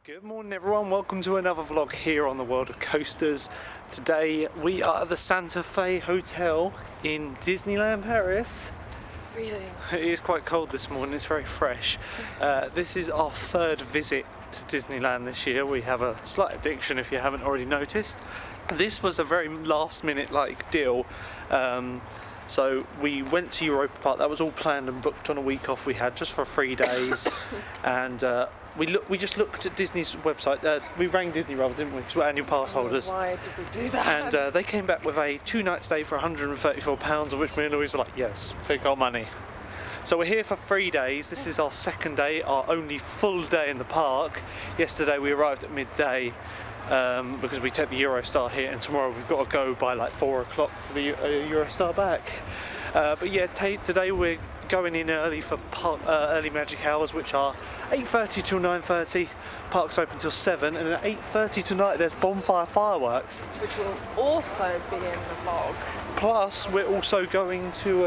Good morning everyone, welcome to another vlog here on the world of coasters. Today we are at the Santa Fe Hotel in Disneyland Paris. Freezing. It is quite cold this morning, it's very fresh. This is our third visit to Disneyland this year. We have a slight addiction if you haven't already noticed. This was a very last minute deal. So we went to Europa Park. That was all planned and booked on a week off we had just for 3 days. And we just looked at Disney's website. We rang Disney rather, didn't we? Because we're annual pass holders. Why did we do that? And they came back with a 2-night stay for £134, of which me and Louise were like, yes, take our money. So we're here for 3 days. This is our second day, our only full day in the park. Yesterday we arrived at midday because we take the Eurostar here, and tomorrow we've got to go by like 4 o'clock for the Eurostar back. But yeah, today we're going in early for early magic hours, which are 8:30 till 9:30. Park's open till 7, and at 8:30 tonight there's bonfire fireworks, which will also be in the vlog. Plus we're also going to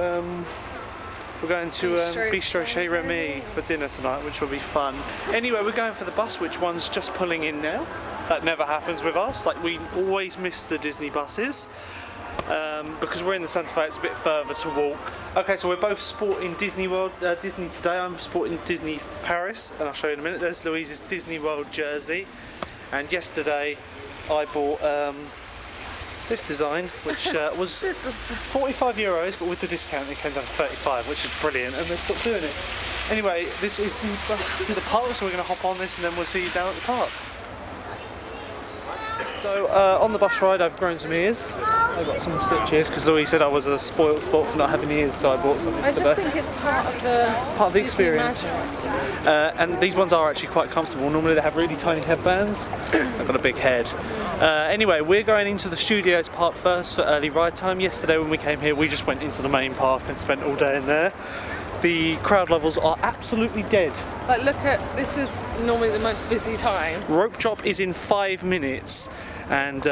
Bistro chez Remy for dinner tonight, which will be fun. Anyway, we're going for the bus, which one's just pulling in now. That never happens with us. Like, we always miss the Disney buses because we're in the Santa Fe. It's a bit further to walk. Okay, so we're both sporting Disney today. I'm sporting Disney Paris, and I'll show you in a minute. There's Louise's Disney World jersey, and yesterday I bought this design, which was €45, but with the discount it came down to 35, which is brilliant, and they've stopped doing it. Anyway, this is the bus to the park, so we're going to hop on this and then we'll see you down at the park. So on the bus ride I've grown some ears. I got some stitches because Louise said I was a spoiled sport for not having ears, so I bought something today. I just think it's part of the experience. And these ones are actually quite comfortable. Normally they have really tiny headbands. I've got a big head. Anyway, we're going into the Studios Park first for early ride time. Yesterday when we came here we just went into the main park and spent all day in there. The crowd levels are absolutely dead. Like, look at, this is normally the most busy time. Rope drop is in 5 minutes, and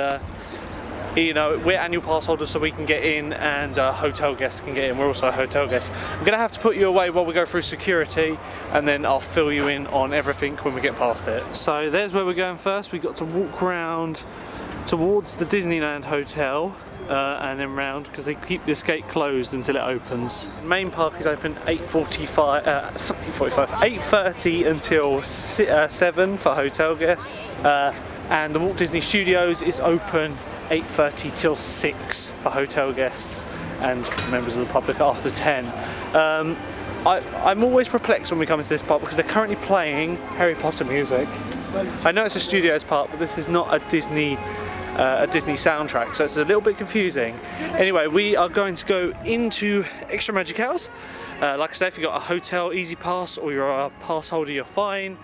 you know, we're annual pass holders so we can get in, and hotel guests can get in. We're also hotel guests. I'm going to have to put you away while we go through security, and then I'll fill you in on everything when we get past it. So there's where we're going first. We've got to walk round towards the Disneyland Hotel and then round, because they keep this gate closed until it opens. The main park is open 8:30 until 7 for hotel guests, and the Walt Disney Studios is open 8:30 till 6 for hotel guests and members of the public after 10. I'm always perplexed when we come into this park because they're currently playing Harry Potter music. I know it's a Studios park, but this is not a Disney soundtrack, so it's a little bit confusing. Anyway, we are going to go into Extra Magic Hours. Like I said, if you've got a hotel easy pass or you're a pass holder, you're fine.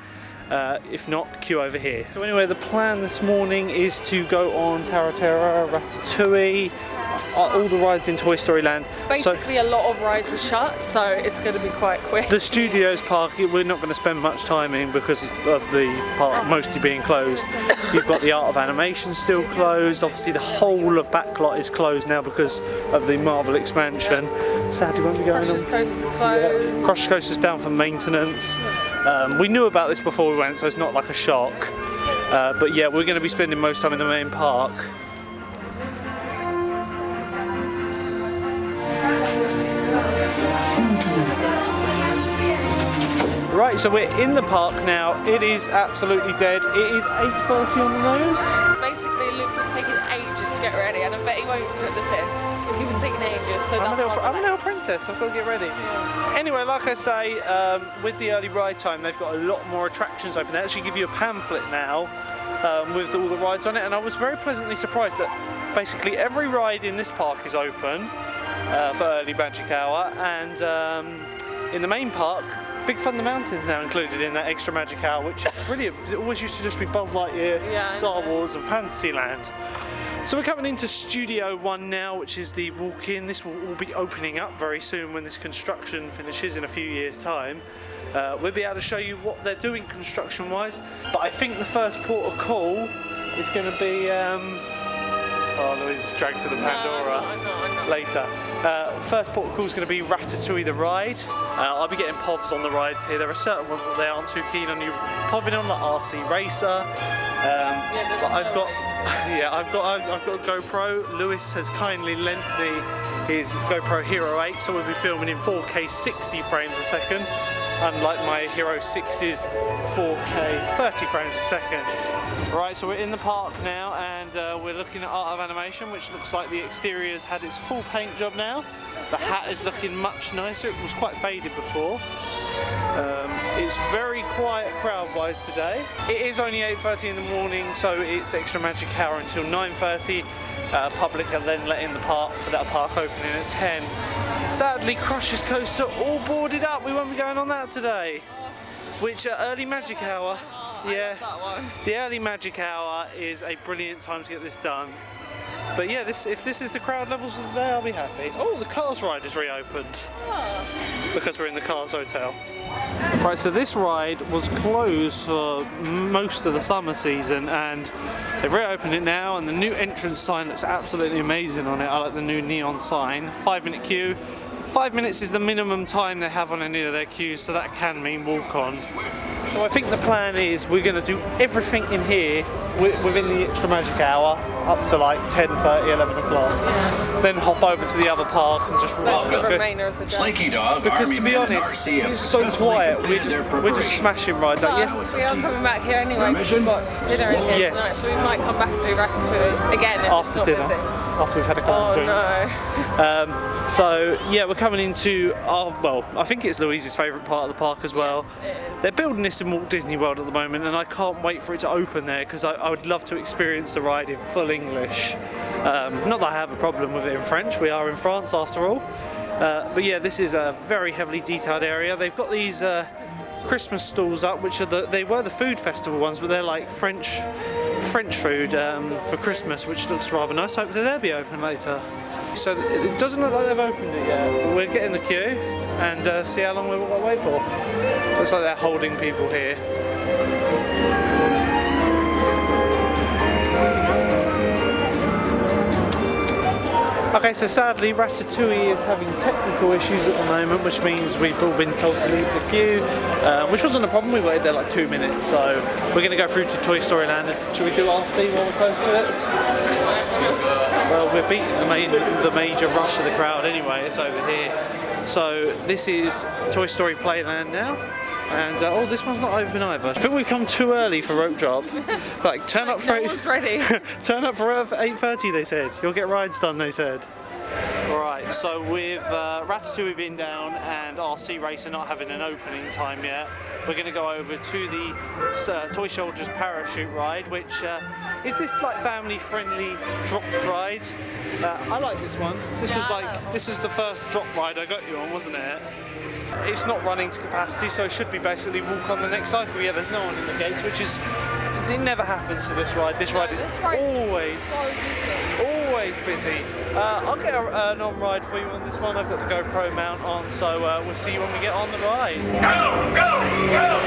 If not, queue over here. So anyway, the plan this morning is to go on Ratatouille, all the rides in Toy Story Land. Basically, a lot of rides are shut, so it's going to be quite quick. The Studios Park, we're not going to spend much time in because of the park mostly being closed. You've got the Art of Animation still closed. Obviously, the whole of Backlot is closed now because of the Marvel expansion. Sadly, won't be going on. Crush's Coaster's closed. Yeah. Crush's Coaster's down for maintenance. We knew about this before we went, so it's not like a shock. But yeah, we're going to be spending most time in the main park. Right, so we're in the park now. It is absolutely dead. It is 8:30 on the nose. Basically, Luke was taking ages to get ready, and I bet he won't put this in. He was taking ages, so I'm a little princess. I've got to get ready. Yeah. Anyway, like I say, with the early ride time, they've got a lot more attractions open. They actually give you a pamphlet now with all the rides on it, and I was very pleasantly surprised that basically every ride in this park is open for early magic hour, and in the main park, Big Thunder Mountain's now included in that extra magic hour, which is brilliant because it always used to just be Buzz Lightyear, Star Wars and Fantasyland. So we're coming into Studio 1 now, which is the walk-in. This will all be opening up very soon when this construction finishes in a few years' time. We'll be able to show you what they're doing construction-wise, but I think the first port of call is going to be Oh, Louise is dragged to the Pandora. I'm not. Later. First port of call is going to be Ratatouille the ride. I'll be getting povs on the rides here. There are certain ones that they aren't too keen on you poving on, like RC Racer. But I've got I've got a GoPro. Lewis has kindly lent me his GoPro Hero 8, so we'll be filming in 4K 60 frames a second, unlike my Hero 6's 4K 30 frames a second. Right, so we're in the park now, and we're looking at Art of Animation, which looks like the exterior's had its full paint job now. The hat is looking much nicer. It was quite faded before. It's very quiet crowd-wise today. It is only 8:30 in the morning, so it's extra magic hour until 9:30. Public are then let in the park for that park opening at 10. Sadly, Crush's Coaster all boarded up. We won't be going on that today. Which early magic hour. Yeah, the early magic hour is a brilliant time to get this done. But yeah, if this is the crowd levels of the day, I'll be happy. Oh, the Cars ride is reopened. Because we're in the Cars Hotel. Right, so this ride was closed for most of the summer season, and they've reopened it now, and the new entrance sign looks absolutely amazing on it. I like the new neon sign. 5-minute queue. 5 minutes is the minimum time they have on any of their queues, so that can mean walk on. So I think the plan is we're going to do everything in here within the extra magic hour up to like 10:30, 11 o'clock. Yeah. Then hop over to the other park and just the remainder of the day. Slinky Dog, because to be honest, it's so quiet. We're just smashing rides. Like, yes, we are coming back here anyway because we've got dinner in here tonight, so we might come back and do Ratatouille again if after it's not dinner. busy. After we've had a couple of drinks. No. So yeah, we're coming into I think it's Louise's favourite part of the park as well. Yes, they're building this in Walt Disney World at the moment, and I can't wait for it to open there because I would love to experience the ride in full English. Not that I have a problem with it in French, we are in France after all. But yeah, this is a very heavily detailed area. They've got these Christmas stalls up, which are they were the food festival ones, but they're like French food for Christmas, which looks rather nice. Hopefully they'll be open later. So it doesn't look like they've opened it yet, but we're getting the queue and see how long we've got to wait for. Looks like they're holding people here. Okay, so sadly Ratatouille is having technical issues at the moment, which means we've all been told to leave the queue, which wasn't a problem. We waited there like 2 minutes, so we're going to go through to Toy Story Land. Should we do RC while we're close to it? Well, we're beating the major rush of the crowd anyway. It's over here. So this is Toy Story Playland now. And oh, this one's not open either. I think we've come too early for rope drop. Like turn up for no one's ready. Turn up for 8:30. They said you'll get rides done. They said. Right. So with Ratatouille being down and RC Racer not having an opening time yet, we're going to go over to the Toy Soldiers Parachute ride, which is this like family-friendly drop ride. I like this one. This was the first drop ride I got you on, wasn't it? It's not running to capacity, so it should be basically walk on the next cycle. Yeah, there's no one in the gates, which is it never happens to this ride. This ride is always busy. I'll get an on ride for you on this one. I've got the GoPro mount on, so we'll see you when we get on the ride. Go, go, go!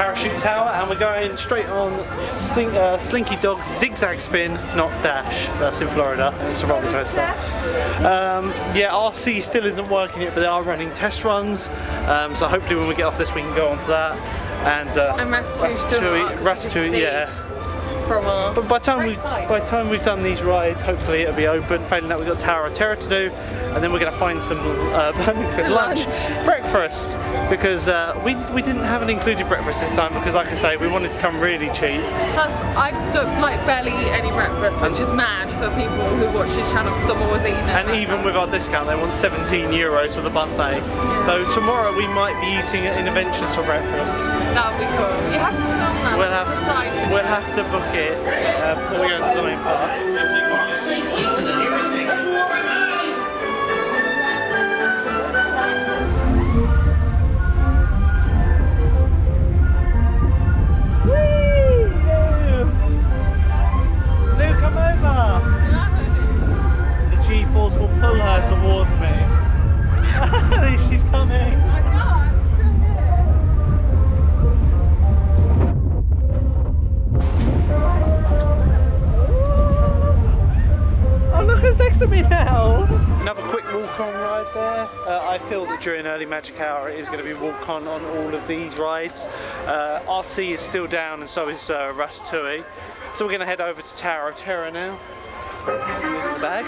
parachute tower, and we're going straight on Slinky Dog's zigzag spin, not dash. That's in Florida. It's a roller coaster. Yeah, RC still isn't working yet, but they are running test runs. So hopefully when we get off this, we can go on to that. And Ratatouille, yeah. But by the time we've done these rides, hopefully it'll be open. Failing that, we've got Tower of Terror to do, and then we're going to find some lunch, breakfast, because we didn't have an included breakfast this time because, like I say, we wanted to come really cheap. Plus, I don't barely eat any breakfast, which is mad for people who watch this channel because I'm always eating it. And even with our discount, they want €17 for the buffet. Though tomorrow we might be eating in Adventures for breakfast. That would be cool. You have to film that. We'll have to book it before we go into the main park. Lou, come over. The G-force will pull her towards me. She's coming. Next to me now. Another quick walk-on ride there. I feel that during early magic hour it is going to be walk-on on all of these rides. RC is still down, and so is Ratatouille. So we're going to head over to Tower of Terror now. Here's the bag.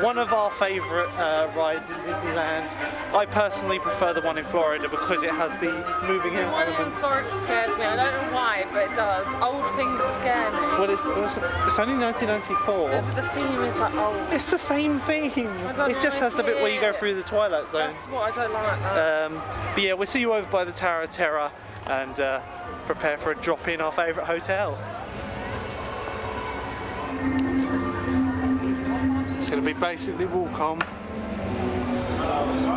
One of our favourite rides in Disneyland. I personally prefer the one in Florida because it has the moving out element. The one in Florida scares me. I don't know why, but it does. Old things scare me. Well, it's only 1994. Yeah, but the theme is like old. It's the same theme. It just has the bit where you go through the Twilight Zone. That's what I don't like. But yeah, we'll see you over by the Tower of Terror and prepare for a drop in our favourite hotel. It's going to be basically walk on.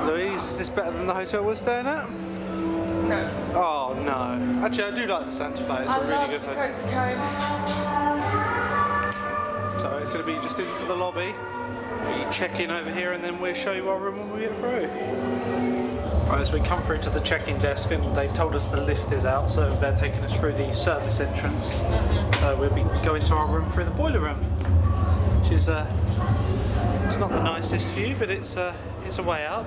Louise, is this better than the hotel we're staying at? No. Oh no. Actually, I do like the Santa Fe. It's a really good hotel. So it's going to be just into the lobby. We check in over here and then we'll show you our room when we get through. Right, so we come through to the check-in desk and they've told us the lift is out, so they're taking us through the service entrance. So we'll be going to our room through the boiler room, which is it's not the nicest view, but it's a way up.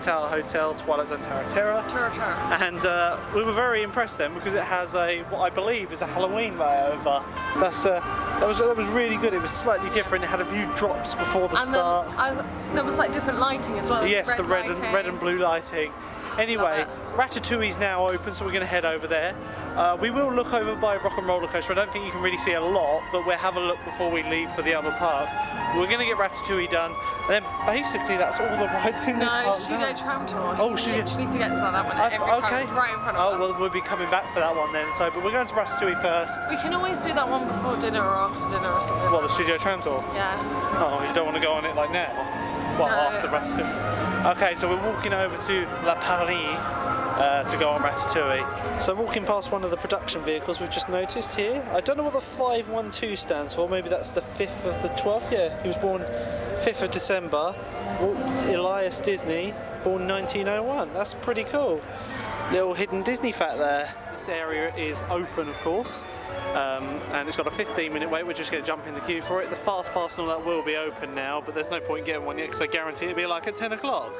Tower Hotel, Twilight Zone Terra. And we were very impressed then because it has what I believe is a Halloween layover. That was really good. It was slightly different. It had a few drops before the start. There was like different lighting as well. Yes, the red and blue lighting. Anyway, Ratatouille's now open, so we're going to head over there. We will look over by Rock and Roller Coaster. I don't think you can really see a lot, but we'll have a look before we leave for the other park. We're going to get Ratatouille done, and then basically that's all the rides in this park. No, Studio Tram Tour. Oh, Studio. Literally forgets about that one every time. It's right in front of us. Oh, well, we'll be coming back for that one then. So, but we're going to Ratatouille first. We can always do that one before dinner or after dinner or something. What, the Studio Tram Tour? Yeah. Oh, you don't want to go on it like now? Well, No. after Ratatouille. Okay, so we're walking over to La Paris to go on Ratatouille. So walking past one of the production vehicles we've just noticed here. I don't know what the 512 stands for. Maybe that's the 5th of the 12th. Yeah, he was born 5th of December. Walt Elias Disney, born 1901. That's pretty cool. Little hidden Disney fact there. This area is open, of course. And it's got a 15-minute wait. We're just going to jump in the queue for it. The fast pass and all that will be open now, but there's no point getting one yet because I guarantee it'll be like at 10 o'clock.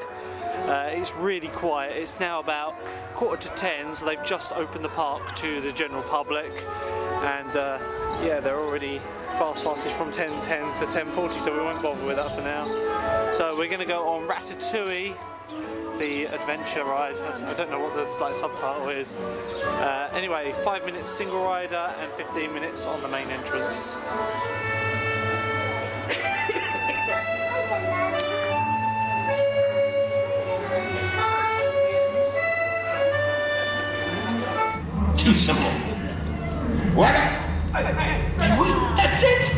It's really quiet. It's now about 9:45, so they've just opened the park to the general public, and yeah, they're already fast passes from 10:10 to 10:40, so we won't bother with that for now. So we're going to go on Ratatouille, the adventure ride. I don't know what the subtitle is. Anyway, 5 minutes single rider and 15 minutes on the main entrance. Too simple. What? That's it?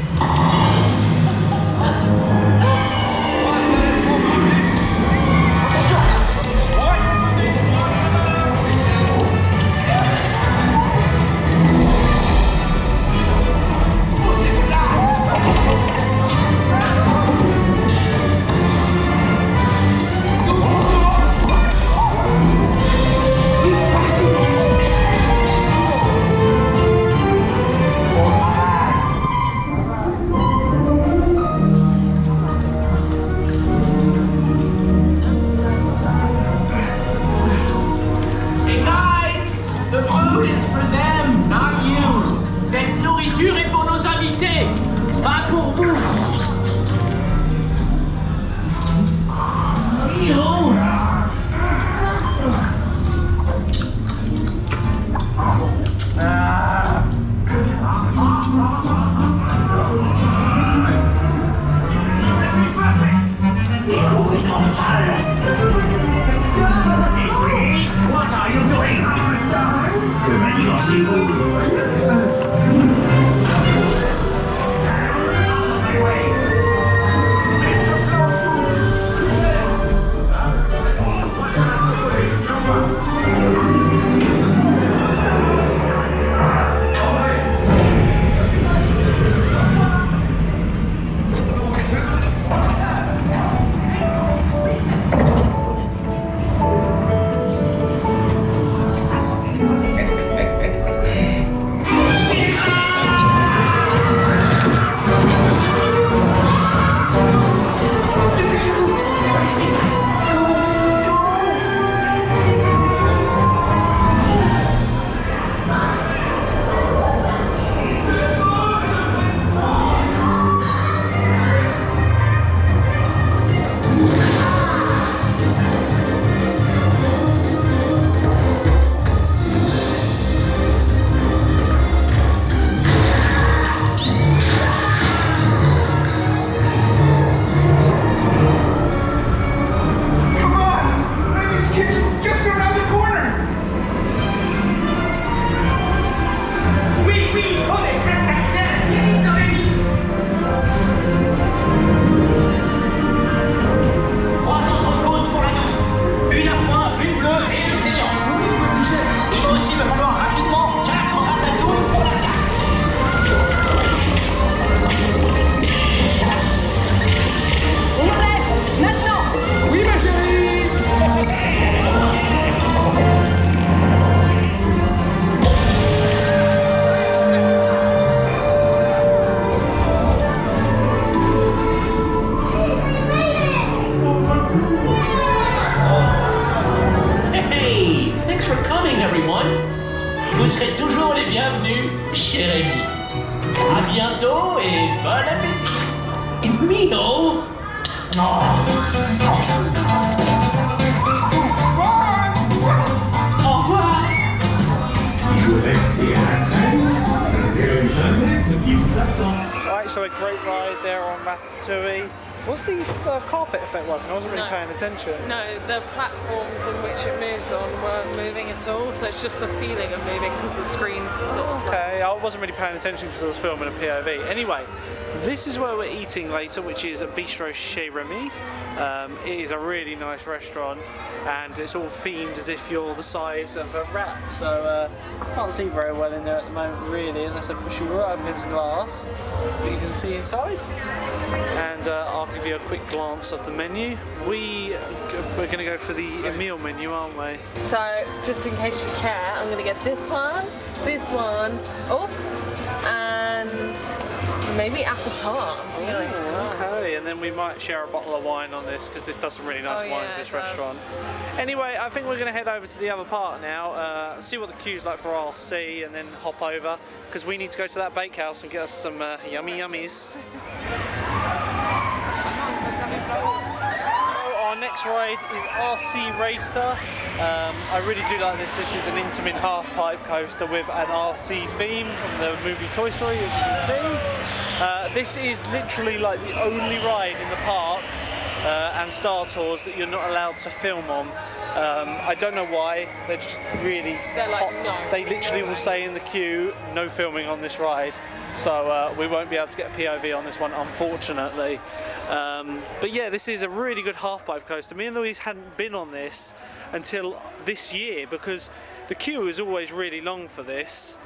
bientôt et bon appétit. Emilio? Au revoir. Si vous restez à la traîne, vous ne verrez jamais ce qui vous attend. Right, so a great ride there on Ratatouille. What's the carpet effect working? I wasn't really paying attention. No, the platforms on which it moves on weren't moving at all, so it's just the feeling of moving because the screen's sort of... Okay, I wasn't really paying attention because I was filming a POV. Anyway, this is where we're eating later, which is at Bistro chez Remy. It is a really nice restaurant and it's all themed as if you're the size of a rat, so I can't see very well in there at the moment really, unless I push you right up against the glass, but you can see inside. And I'll give you a quick glance of the menu. We're going to go for the meal menu, aren't we? So, just in case you care, I'm going to get this one, oh, and maybe apple tart. I'm feeling tart. Okay, and then we might share a bottle of wine on this because this does some really nice wines, this restaurant. Anyway, I think we're going to head over to the other part now, see what the queue's like for RC, and then hop over because we need to go to that bakehouse and get us some yummy yummies. Our next ride is RC Racer. I really do like this. This is an Intamin half-pipe coaster with an RC theme from the movie Toy Story, as you can see. This is literally like the only ride in the park and Star Tours that you're not allowed to film on. I don't know why. They're just really They're like, hot. no. They literally will say in the queue, no filming on this ride. So we won't be able to get a POV on this one, unfortunately. But yeah, this is a really good half-pipe coaster. Me and Louise hadn't been on this until this year because the queue is always really long for this.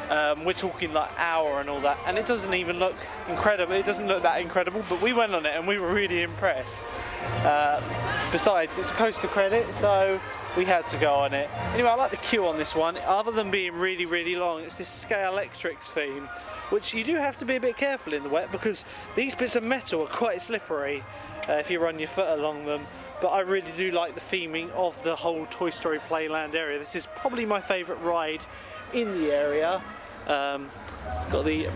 We're talking like hour and all that, and it doesn't even look incredible. It doesn't look that incredible, but we went on it and we were really impressed. Besides, it's a coaster credit, so we had to go on it. Anyway, I like the queue on this one. Other than being really, really long, it's this Scale Electrics theme, which you do have to be a bit careful in the wet because these bits of metal are quite slippery if you run your foot along them. But I really do like the theming of the whole Toy Story Playland area. This is probably my favourite ride in the area. Got the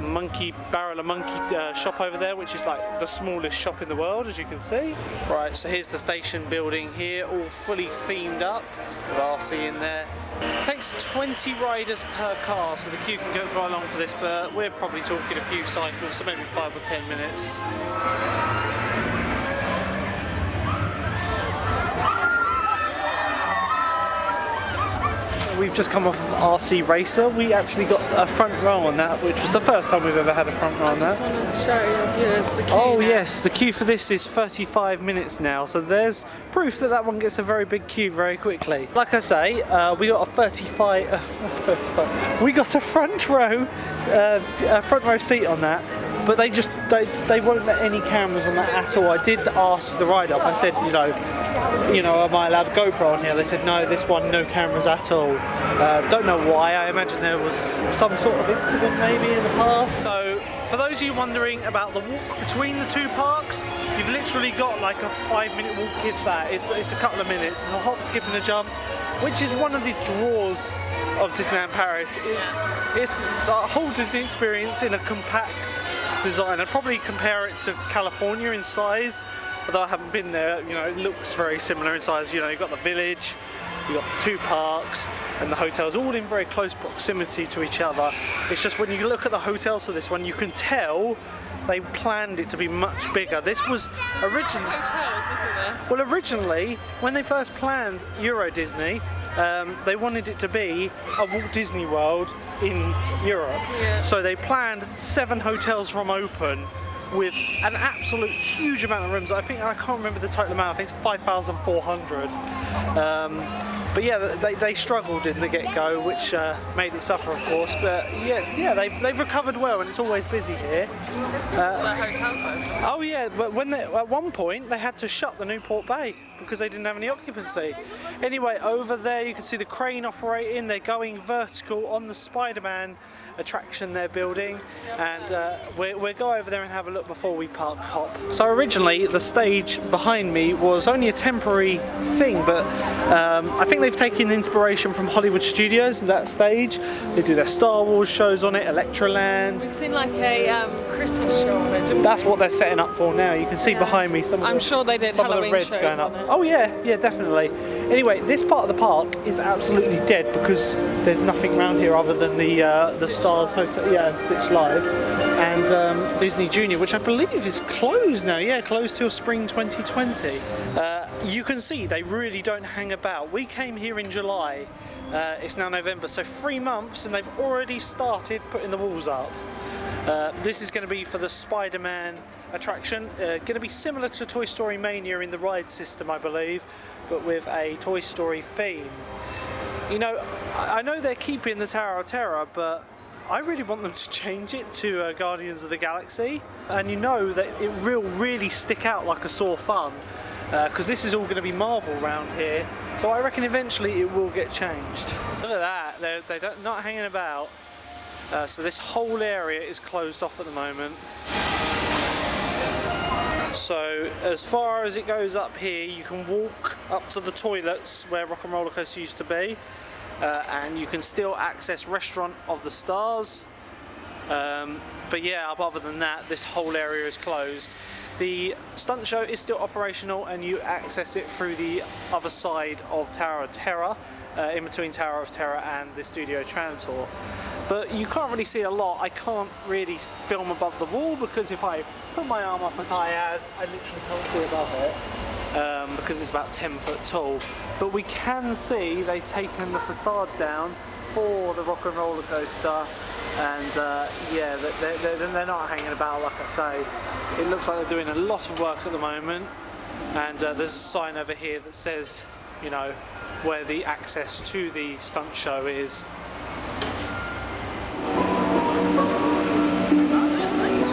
Barrel of Monkey shop over there, which is like the smallest shop in the world, as you can see. Right, so here's the station building here, all fully themed up with RC in there. It takes 20 riders per car, so the queue can go quite long for this, but we're probably talking a few cycles, so maybe 5 or 10 minutes. We've just come off of RC Racer. We actually got a front row on that, which was the first time we've ever had a front row on that. I just wanted to show your viewers the queue now. Yes, the queue for this is 35 minutes now, so there's proof that that one gets a very big queue very quickly. Like I say, we got a 35. We got a front row seat on that, but they won't let any cameras on that at all. I did ask the ride up. I said, you know, am I allowed a GoPro on here? They said no, this one no cameras at all. Don't know why. I imagine there was some sort of incident maybe in the past. So for those of you wondering about the walk between the two parks, you've literally got like a 5-minute walk, if that. It's a couple of minutes. It's a hop, skip and a jump, which is one of the draws of Disneyland Paris. It's the whole Disney experience in a compact design. I'd probably compare it to California in size. Although I haven't been there, you know, it looks very similar in size. You know, you've got the village, you've got the two parks, and the hotels all in very close proximity to each other. It's just when you look at the hotels for this one, you can tell they planned it to be much bigger. This was originally... Hotels, isn't there? Well, originally, when they first planned Euro Disney, they wanted it to be a Walt Disney World in Europe. Yeah. So they planned 7 hotels from open, with an absolute huge amount of rooms. I can't remember the total amount. I think it's 5,400. But yeah, they struggled in the get-go, which made it suffer, of course. But yeah, they've recovered well, and it's always busy here. The hotels open. Oh yeah, but at one point they had to shut the Newport Bay because they didn't have any occupancy. Anyway, over there you can see the crane operating. They're going vertical on the Spider-Man attraction they're building, and we'll go over there and have a look before we park hop. So originally the stage behind me was only a temporary thing, but I think they've taken inspiration from Hollywood Studios and that stage. They do their Star Wars shows on it, Electroland. We've seen like a Christmas show of it, didn't we? That's what they're setting up for now. You can see behind me some of I'm sure they did some of the Halloween reds shows going up. on it. Oh yeah, definitely. Anyway, this part of the park is absolutely dead because there's nothing around here other than the Stars Hotel, and Stitch Live, and Disney Junior, which I believe is closed now. Yeah, closed till spring 2020. You can see they really don't hang about. We came here in July. It's now November, so 3 months, and they've already started putting the walls up. This is going to be for the Spider-Man attraction. Going to be similar to Toy Story Mania in the ride system, I believe, but with a Toy Story theme. You know, I know they're keeping the Tower of Terror, but I really want them to change it to Guardians of the Galaxy, and you know that it will really stick out like a sore thumb, because this is all going to be Marvel around here, so I reckon eventually it will get changed. Look at that, they're not hanging about. So this whole area is closed off at the moment. So as far as it goes up here, you can walk up to the toilets where Rock and Roller Coaster used to be, and you can still access Restaurant of the Stars. But yeah, other than that, this whole area is closed. The stunt show is still operational, and you access it through the other side of Tower of Terror, in between Tower of Terror and the Studio Tram Tour. But you can't really see a lot. I can't really film above the wall because if I put my arm up as high as, I literally can't see above it, because it's about 10 foot tall. But we can see they've taken the facade down for the Rock and Roller Coaster, and yeah, they're not hanging about, like I say. It looks like they're doing a lot of work at the moment, and there's a sign over here that says, you know, where the access to the stunt show is.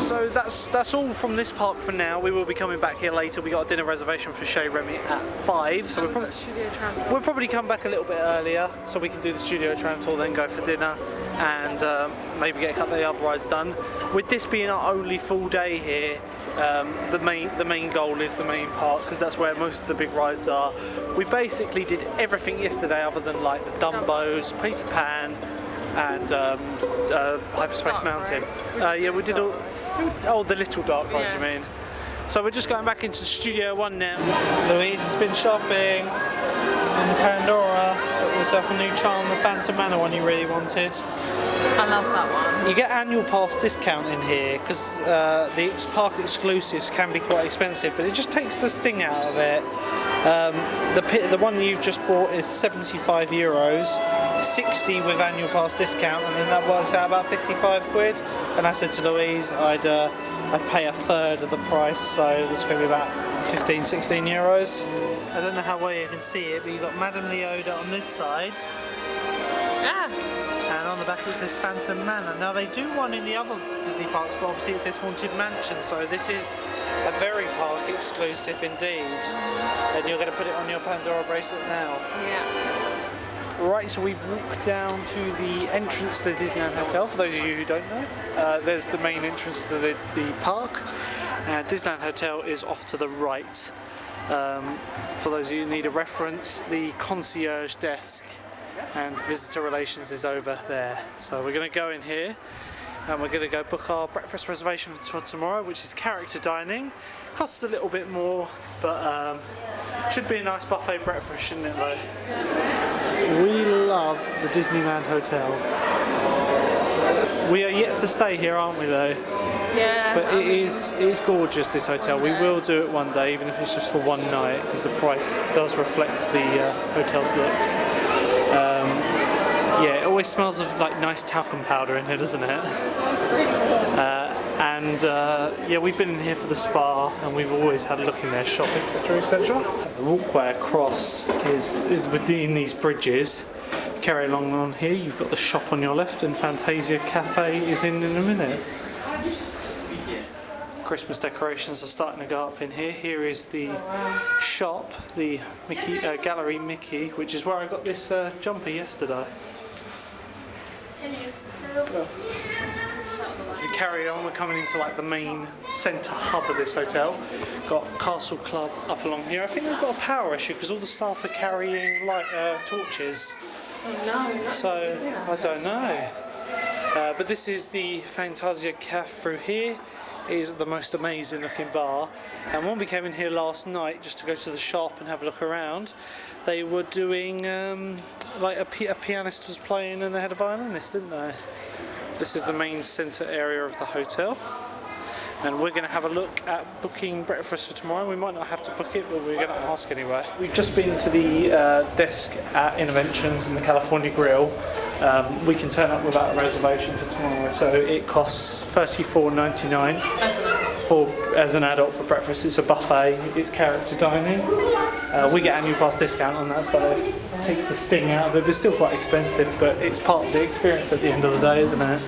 So that's all from this park for now. We will be coming back here later. We got a dinner reservation for Shay Remy at 5, so we'll probably come back a little bit earlier so we can do the Studio Tram Tour, then go for dinner, and maybe get a couple of the other rides done. With this being our only full day here, the main goal is the main park, because that's where most of the big rides are. We basically did everything yesterday other than like the Dumbos, Peter Pan, and Hyperspace Mountain. Yeah, we did all. Oh, the little dark ride, you mean? So we're just going back into Studio 1 now. Louise has been shopping in Pandora. Got yourself a new charm, the Phantom Manor one you really wanted. I love that one. You get annual pass discount in here because the park exclusives can be quite expensive, but it just takes the sting out of it. The one you've just bought is €75, 60 with annual pass discount, and then that works out about 55 quid. And I said to Louise I'd pay a third of the price, so it's going to be about 15-16 euros. I don't know how well you can see it, but you've got Madame Leoda on this side. Yeah. And on the back it says Phantom Manor. Now they do one in the other Disney parks, but obviously it says Haunted Mansion, so this is a very park exclusive indeed. And you're going to put it on your Pandora bracelet now. Yeah. Right, so we've walked down to the entrance to the Disneyland Hotel. For those of you who don't know, there's the main entrance to the park. Disneyland Hotel is off to the right. For those of you who need a reference, the concierge desk and visitor relations is over there. So we're going to go in here and we're going to go book our breakfast reservation for tomorrow, which is character dining. Costs a little bit more, but should be a nice buffet breakfast, shouldn't it though? We love the Disneyland Hotel. We are yet to stay here, aren't we though? Yeah. But it is gorgeous, this hotel. We will do it one day, even if it's just for one night, because the price does reflect the hotel's look. Yeah, it always smells of like nice talcum powder in here, doesn't it? Yeah, we've been in here for the spa, and we've always had a look in their shop, etc, etc. The walkway across is within these bridges. Carry along on here, you've got the shop on your left, and Fantasia Cafe is in a minute. Christmas decorations are starting to go up in here. Here is the shop, the Mickey Gallery Mickey, which is where I got this jumper yesterday. We carry on, we're coming into like the main centre hub of this hotel. Got Castle Club up along here. I think we've got a power issue because all the staff are carrying like torches. Oh no. So I don't know. But this is the Fantasia Cafe through here. It is the most amazing looking bar. And when we came in here last night just to go to the shop and have a look around, they were doing like a pianist was playing and they had a violinist, didn't they? This is the main centre area of the hotel. And we're going to have a look at booking breakfast for tomorrow. We might not have to book it, but we're going to ask anyway. We've just been to the desk at Innovations in the California Grill. We can turn up without a reservation for tomorrow, so it costs $34.99 as an adult for breakfast. It's a buffet, it's character dining. We get annual pass discount on that, so it takes the sting out of it, but it's still quite expensive, but it's part of the experience at the end of the day, isn't it?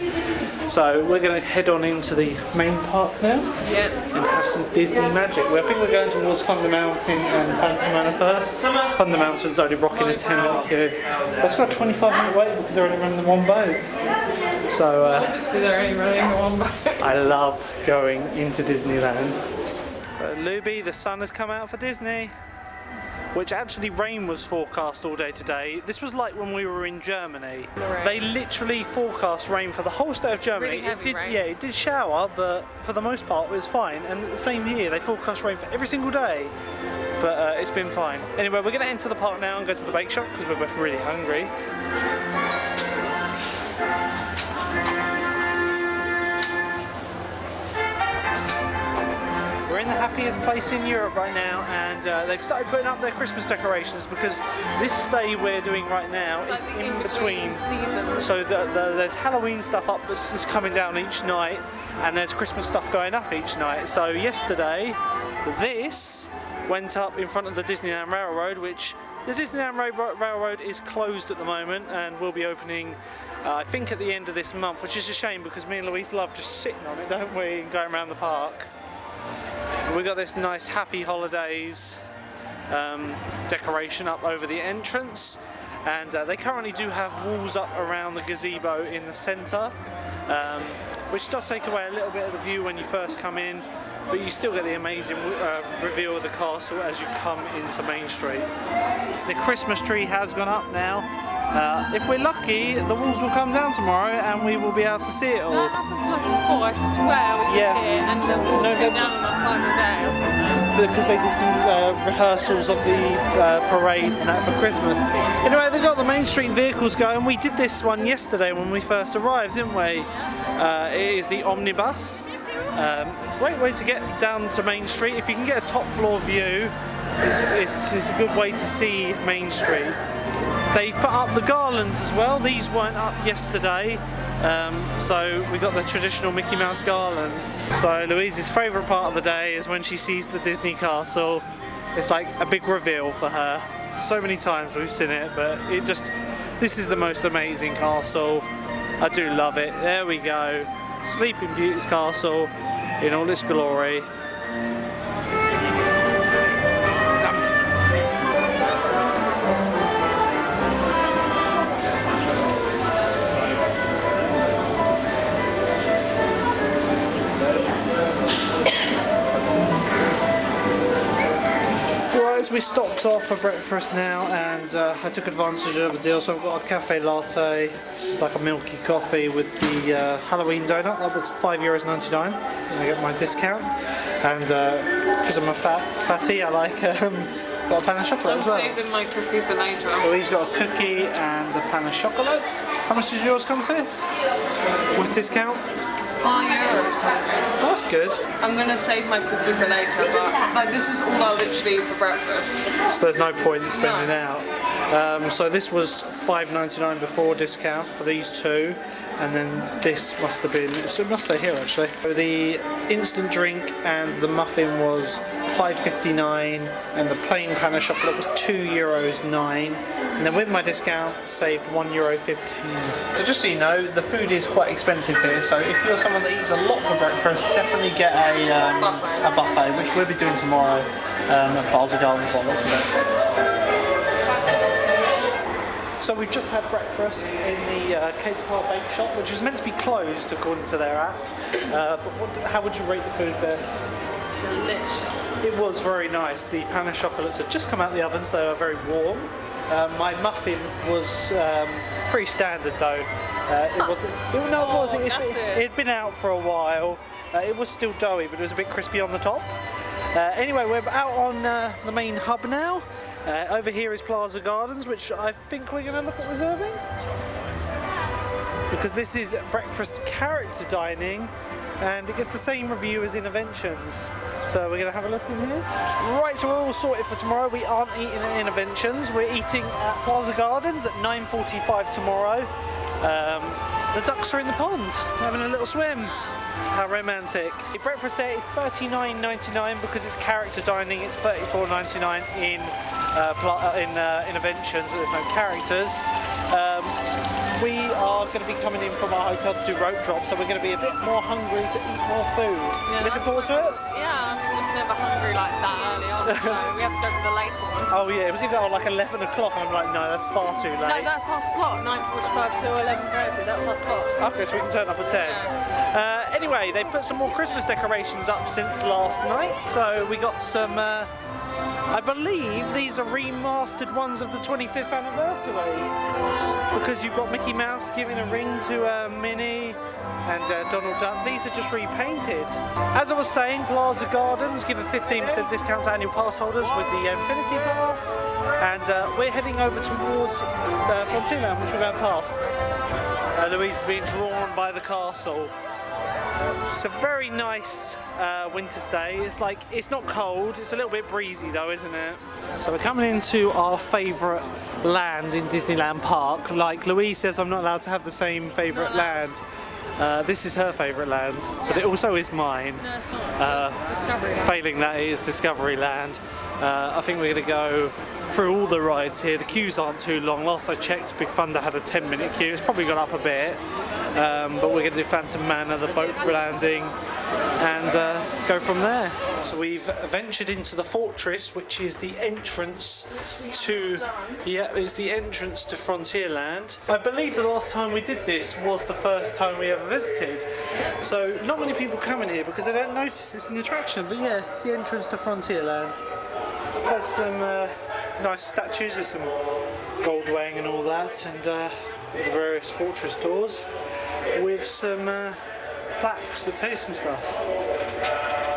So we're going to head on into the main park now and have some Disney magic. I think we're going towards Thunder Mountain and Phantom Manor first. Thunder Mountain's only rocking a 10-minute queue. That's got a 25-minute wait because they're only running the one boat. So they're only running the one boat. I love going into Disneyland. So Luby, the sun has come out for Disney. Which actually rain was forecast all day today. This was like when we were in Germany. They literally forecast rain for the whole state of Germany. Really heavy rain. Yeah, it did shower, but for the most part it was fine. And the same here, they forecast rain for every single day. But it's been fine. Anyway, we're going to enter the park now and go to the bake shop because we're both really hungry. We're in the happiest place in Europe right now, and they've started putting up their Christmas decorations because this stay we're doing right now is in between seasons. So there's Halloween stuff up that's coming down each night, and there's Christmas stuff going up each night. So yesterday, this went up in front of the Disneyland Railroad, which the Disneyland Railroad is closed at the moment and will be opening I think at the end of this month, which is a shame because me and Louise love just sitting on it, don't we, and going around the park. We've got this nice Happy Holidays decoration up over the entrance, and they currently do have walls up around the gazebo in the centre, which does take away a little bit of the view when you first come in, but you still get the amazing reveal of the castle as you come into Main Street. The Christmas tree has gone up now. If we're lucky, the walls will come down tomorrow and we will be able to see it all. That happened to us before, I swear, we were here and the walls came down on the final day or something. Because they did some rehearsals of the parades and that for Christmas. Anyway, they've got the Main Street vehicles going. We did this one yesterday when we first arrived, didn't we? It is the omnibus. Great way to get down to Main Street. If you can get a top floor view, it's a good way to see Main Street. They've put up the garlands as well. These weren't up yesterday, so we got the traditional Mickey Mouse garlands. So Louise's favourite part of the day is when she sees the Disney castle. It's like a big reveal for her. So many times we've seen it, but this is the most amazing castle. I do love it. There we go. Sleeping Beauty's castle in all its glory. We stopped off for breakfast now, and I took advantage of a deal, so I've got a cafe latte, which is like a milky coffee with the Halloween donut. That was €5.99 and I get my discount, and because I'm a fatty, I like got a pan of chocolate as well. I'm saving my cookie for later. So he's got a cookie and a pan of chocolate. How much does yours come to with discount? €4. That's good. I'm gonna save my cookie for later, but like this is all I'll literally eat for breakfast. So there's no point in spending out. So this was $5.99 before discount for these two, and then this must have been, so it must say here actually. So the instant drink and the muffin was $5.59, and the plain pan of chocolate was €2.09, and then with my discount saved €1.15. So just so you know, the food is quite expensive here, so if you're someone that eats a lot for breakfast, definitely definitely get a buffet, which we'll be doing tomorrow at Plaza Gardens by the looks of it. So we've just had breakfast in the Cape Car Bake Shop, which is meant to be closed according to their app. But how would you rate the food there? Delicious. It was very nice. The pan and chocolates had just come out of the oven, so they were very warm. My muffin was pretty standard though. It wasn't. It had been out for a while. It was still doughy, but it was a bit crispy on the top. Anyway, we're out on the main hub now. Over here is Plaza Gardens, which I think we're going to look at reserving. Because this is breakfast character dining, and it gets the same review as Innoventions. So we're going to have a look in here. Right, so we're all sorted for tomorrow. We aren't eating at Innoventions. We're eating at Plaza Gardens at 9:45 tomorrow. The ducks are in the pond, having a little swim. How romantic. The breakfast there is $39.99 because it's character dining. It's $34.99 in Innoventions, so there's no characters. We are going to be coming in from our hotel to do rope drop, so we're going to be a bit more hungry to eat more food. Yeah, looking forward to it? Yeah, I'm just never hungry like that early on, so we have to go for the later one. Oh yeah, it was even like 11 o'clock and I'm like, no, that's far too late. No, that's our slot, 9:45 to 11:30, that's our slot. Okay, so we can turn up at 10. Yeah. Anyway, they put some more Christmas decorations up since last night, so we got some, I believe these are remastered ones of the 25th anniversary. Because you've got Mickey Mouse giving a ring to Minnie and Donald Duck. These are just repainted. As I was saying, Plaza Gardens give a 15% discount to annual pass holders with the Infinity Pass. And we're heading over towards Frontierland, which we're going past. Louise is being drawn by the castle. It's a very nice winter's day. It's not cold, it's a little bit breezy though, isn't it? So we're coming into our favourite land in Disneyland Park. Like Louise says, I'm not allowed to have the same favourite land. This is her favourite land, but it also is mine. No, it's not. It's Discoveryland. Failing that, it is Discoveryland. I think we're going to go through all the rides here. The queues aren't too long. Last I checked, Big Thunder had a 10-minute queue. It's probably gone up a bit. But we're going to do Phantom Manor, the boat landing, and go from there. So we've ventured into the fortress, which is the entrance to it's the entrance to Frontierland. I believe the last time we did this was the first time we ever visited. So not many people come in here because they don't notice it's an attraction. But yeah, it's the entrance to Frontierland. Has some nice statues with some gold weighing and all that, and the various fortress doors with some plaques that tell you some stuff.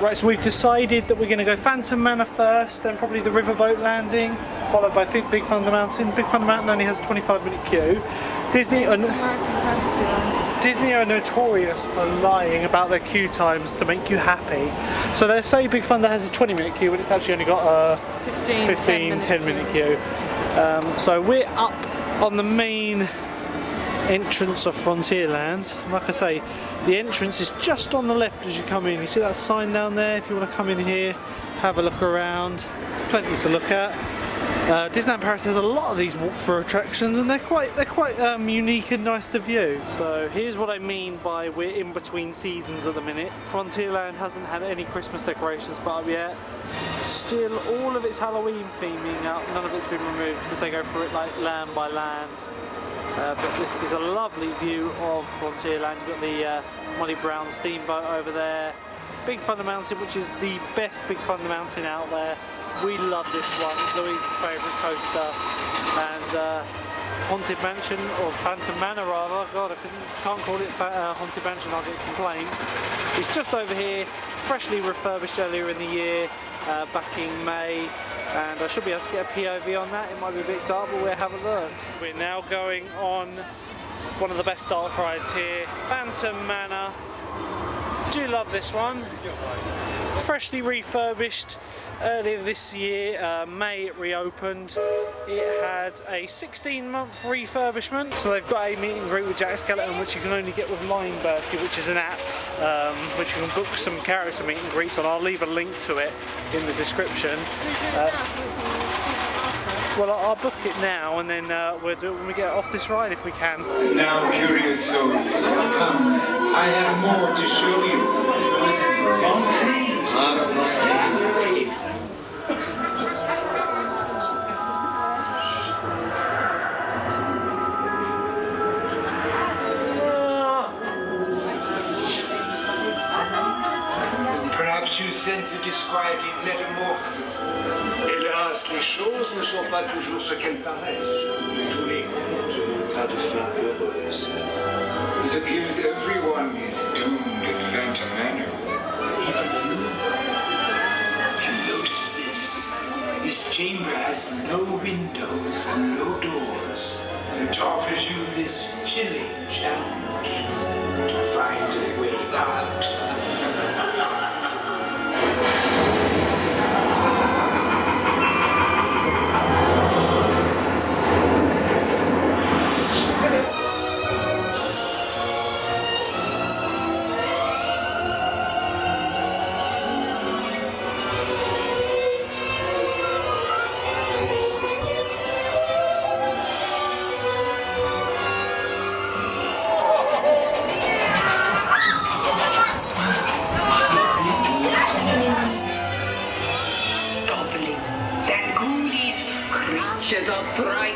Right, so we've decided that we're going to go Phantom Manor first, then probably the riverboat landing, followed by Big Thunder Mountain. Big Thunder Mountain only has a 25-minute queue. Disney are notorious for lying about their queue times to make you happy. So they say Big Thunder has a 20-minute queue, but it's actually only got a 10-minute queue. So we're up on the main entrance of Frontierland. Like I say, the entrance is just on the left as you come in. You see that sign down there? If you want to come in here, have a look around. There's plenty to look at. Disneyland Paris has a lot of these walk-through attractions, and they're quite unique and nice to view. So here's what I mean by we're in between seasons at the minute. Frontierland hasn't had any Christmas decorations put up yet. Still, all of its Halloween theming out. None of it's been removed because they go through it like land by land. But this is a lovely view of Frontierland. You've got the Molly Brown steamboat over there. Big Thunder Mountain, which is the best Big Thunder Mountain out there. We love this one. It's Louise's favourite coaster. And Haunted Mansion, or Phantom Manor rather. God, I can't call it Haunted Mansion, I'll get complaints. It's just over here, freshly refurbished earlier in the year, back in May. And I should be able to get a POV on that. It might be a bit dark, but we'll have a look. We're now going on one of the best dark rides here, Phantom Manor. Do love this one. Freshly refurbished earlier this year, May it reopened. It had a 16-month refurbishment. So they've got a meet and greet with Jack Skellington, which you can only get with Line Bertie, which is an app which you can book some character meet and greets on. I'll leave a link to it in the description. Well, I'll book it now, and then we'll do it when we get off this ride if we can. Now, curious souls, come. I have more to show you. Perhaps you sense a disquieting metamorphosis. Hélas, les choses ne sont pas toujours ce qu'elles paraissent. Tous les contes pas de fin heureuse. It appears everyone is doomed at Phantom Manor. Even you? And notice this. This chamber has no windows and no doors. It offers you this chilling challenge to find a way out. Of fright,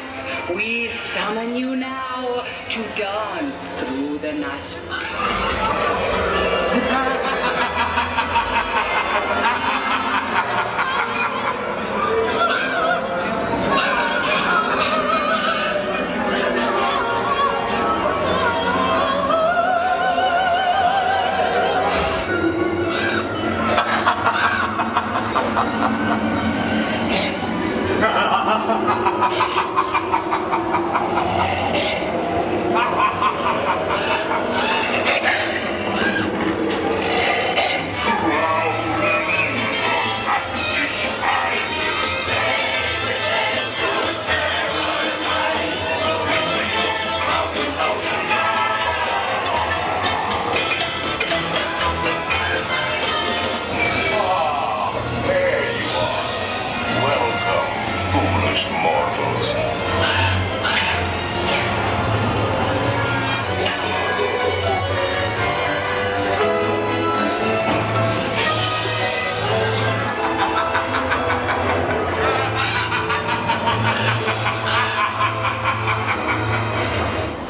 we summon you now to dance through the night.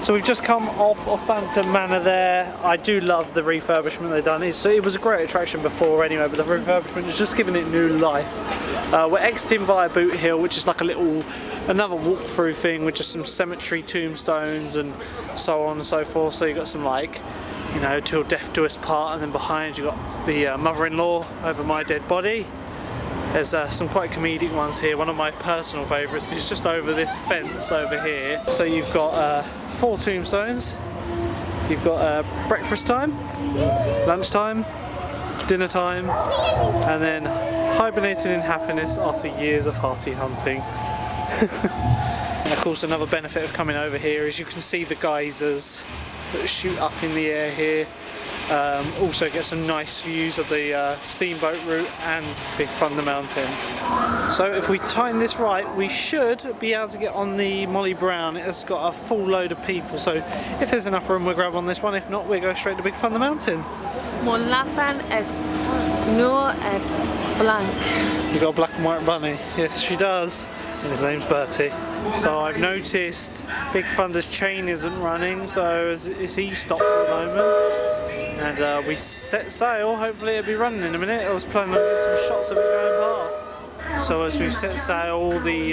So we've just come off of Phantom Manor there. I do love the refurbishment they've done. It was a great attraction before anyway, but the refurbishment has just given it new life. We're exiting via Boot Hill, which is like another walk-through thing with just some cemetery tombstones and so on and so forth. So you've got some like, you know, till death do us part, and then behind you've got the mother-in-law over my dead body. There's some quite comedic ones here. One of my personal favourites is just over this fence over here. So you've got 4 tombstones. You've got breakfast time, lunchtime, dinner time, and then hibernating in happiness after years of hearty hunting. And of course another benefit of coming over here is you can see the geysers that shoot up in the air here. Also get some nice views of the steamboat route and Big Thunder Mountain. So if we time this right, we should be able to get on the Molly Brown. It has got a full load of people, so if there's enough room we'll grab on this one. If not, we'll go straight to Big Thunder Mountain. Mon lapin est noir et blanc. You got a black and white bunny? Yes, she does. And his name's Bertie. So I've noticed Big Thunder's chain isn't running, so it's e-stopped at the moment. And we set sail. Hopefully it'll be running in a minute. I was planning on getting some shots of it going past. So as we've set sail, all the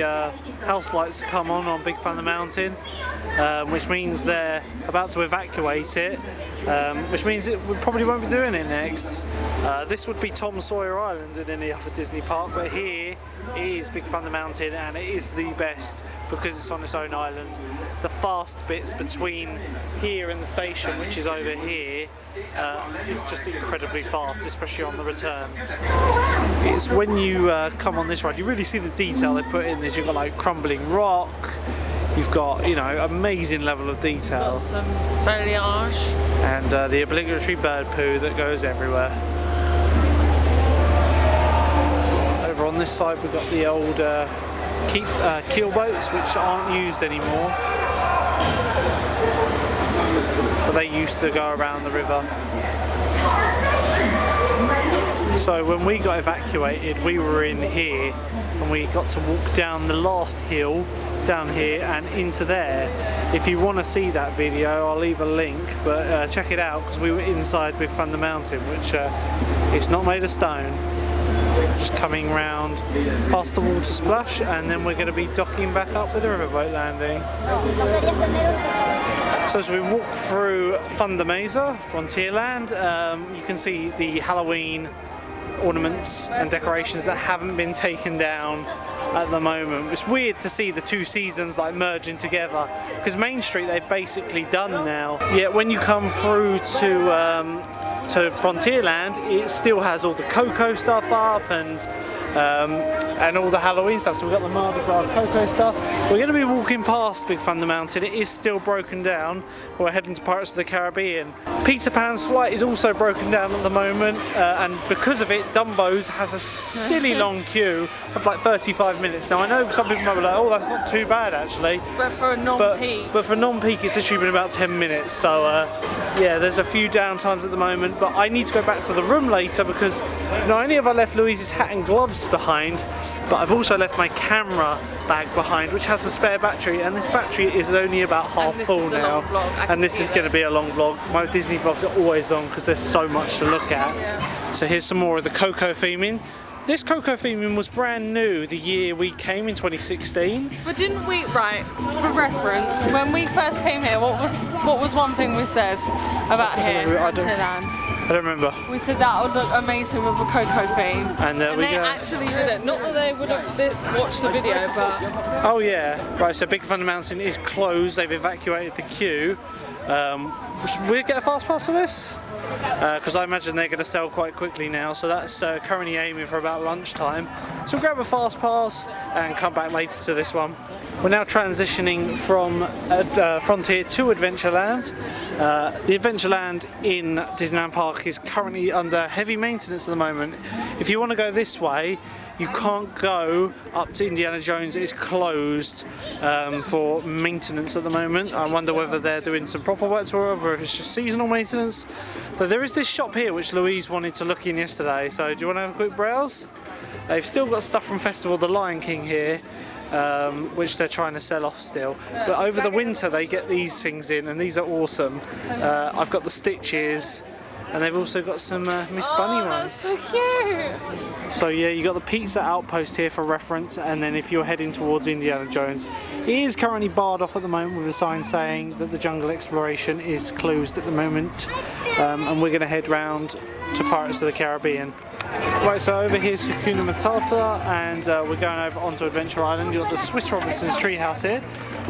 house lights come on Big Thunder Mountain, which means they're about to evacuate it, which means we probably won't be doing it next. This would be Tom Sawyer Island in any other Disney park, but here it is Big Thunder Mountain, and it is the best because it's on its own island. The fast bits between here and the station, which is over here, is just incredibly fast, especially on the return. It's when you come on this ride, you really see the detail they put in this. You've got like crumbling rock, you've got, you know, amazing level of detail. Got some foliage. And the obligatory bird poo that goes everywhere. Over on this side we've got the old keel boats, which aren't used anymore. But they used to go around the river. So when we got evacuated, we were in here and we got to walk down the last hill down here and into there. If you want to see that video, I'll leave a link, but check it out because we were inside Big Thunder Mountain, which It's not made of stone. Just coming round past the water splash, and then we're going to be docking back up with the riverboat landing. So as we walk through Mesa, Frontierland, you can see the Halloween ornaments and decorations that haven't been taken down at the moment. It's weird to see the two seasons like merging together, because Main Street they've basically done now. Yet when you come through to Frontierland, it still has all the Coco stuff up and all the Halloween stuff. So we've got the Mardi Gras Coco stuff. We're going to be walking past Big Thunder Mountain. It is still broken down. We're heading to Pirates of the Caribbean. Peter Pan's flight is also broken down at the moment, and because of it, Dumbo's has a silly long queue of like 35 minutes. Now I know some people might be like, oh, that's not too bad actually. But for a non-peak. But for non-peak, it's literally been about 10 minutes. So yeah, there's a few downtimes at the moment. But I need to go back to the room later because not only have I left Louise's hat and gloves behind, but I've also left my camera bag behind, which has a spare battery, and this battery is only about half full now. And this is going to be a long vlog. My Disney vlogs are always long because there's so much to look at. Yeah. So here's some more of the Coco theming. This Coco theming was brand new the year we came in 2016. But didn't we, right, for reference, when we first came here, what was one thing we said about here, Frontierland? I don't remember. We said that would look amazing with a Coco theme. And there we they go. actually did it. Not that they would have watched the video, but... Oh yeah, right, so Big Thunder Mountain is closed. They've evacuated the queue. Should we get a fast pass for this? Because I imagine they're going to sell quite quickly now, so that's currently aiming for about lunchtime. So we'll grab a fast pass and come back later to this one. We're now transitioning from Frontier to Adventureland. The Adventureland in Disneyland Park is currently under heavy maintenance at the moment. If you want to go this way, you can't go up to Indiana Jones. It's closed for maintenance at the moment. I wonder whether they're doing some proper work to it or whether it's just seasonal maintenance. But there is this shop here which Louise wanted to look in yesterday, so do you want to have a quick browse? They've still got stuff from Festival the Lion King here, which they're trying to sell off still. But over the winter they get these things in, and these are awesome. I've got the Stitches, and they've also got some Miss Bunny ones. That's so cute! So yeah, you got the Pizza Outpost here for reference, and then if you're heading towards Indiana Jones, it is currently barred off at the moment with a sign saying that the jungle exploration is closed at the moment, and we're going to head round to Pirates of the Caribbean. Right, so over here's Hakuna Matata, and we're going over onto Adventure Island. You've got the Swiss Robinson's Treehouse here,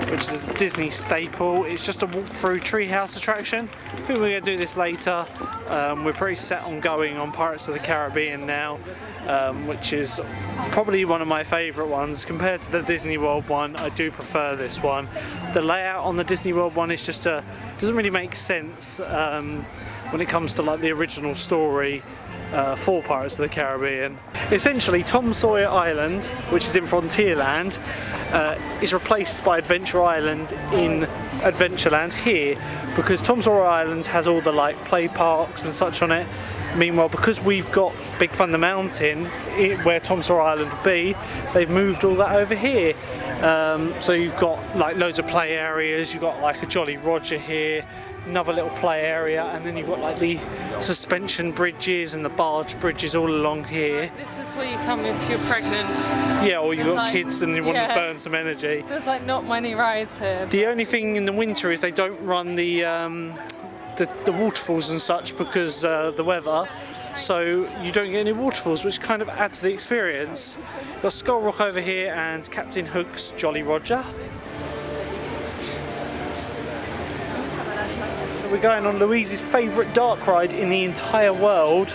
which is a Disney staple. It's just a walk-through treehouse attraction. I think we're going to do this later. We're pretty set on going on Pirates of the Caribbean now, which is probably one of my favourite ones. Compared to the Disney World one, I do prefer this one. The layout on the Disney World one is just doesn't really make sense when it comes to like the original story. For Pirates of the Caribbean. Essentially, Tom Sawyer Island, which is in Frontierland, is replaced by Adventure Island in Adventureland here, because Tom Sawyer Island has all the like play parks and such on it. Meanwhile, because we've got Big Thunder Mountain, where Tom Sawyer Island would be, they've moved all that over here. So you've got like loads of play areas, you've got like a Jolly Roger here, another little play area, and then you've got like the suspension bridges and the barge bridges all along here. This is where you come if you're pregnant. Yeah, or you've got like, kids and you want to burn some energy. There's like not many rides here. The only thing in the winter is they don't run the waterfalls and such because the weather, so you don't get any waterfalls, which kind of adds to the experience. You've got Skull Rock over here and Captain Hook's Jolly Roger. We're going on Louise's favourite dark ride in the entire world.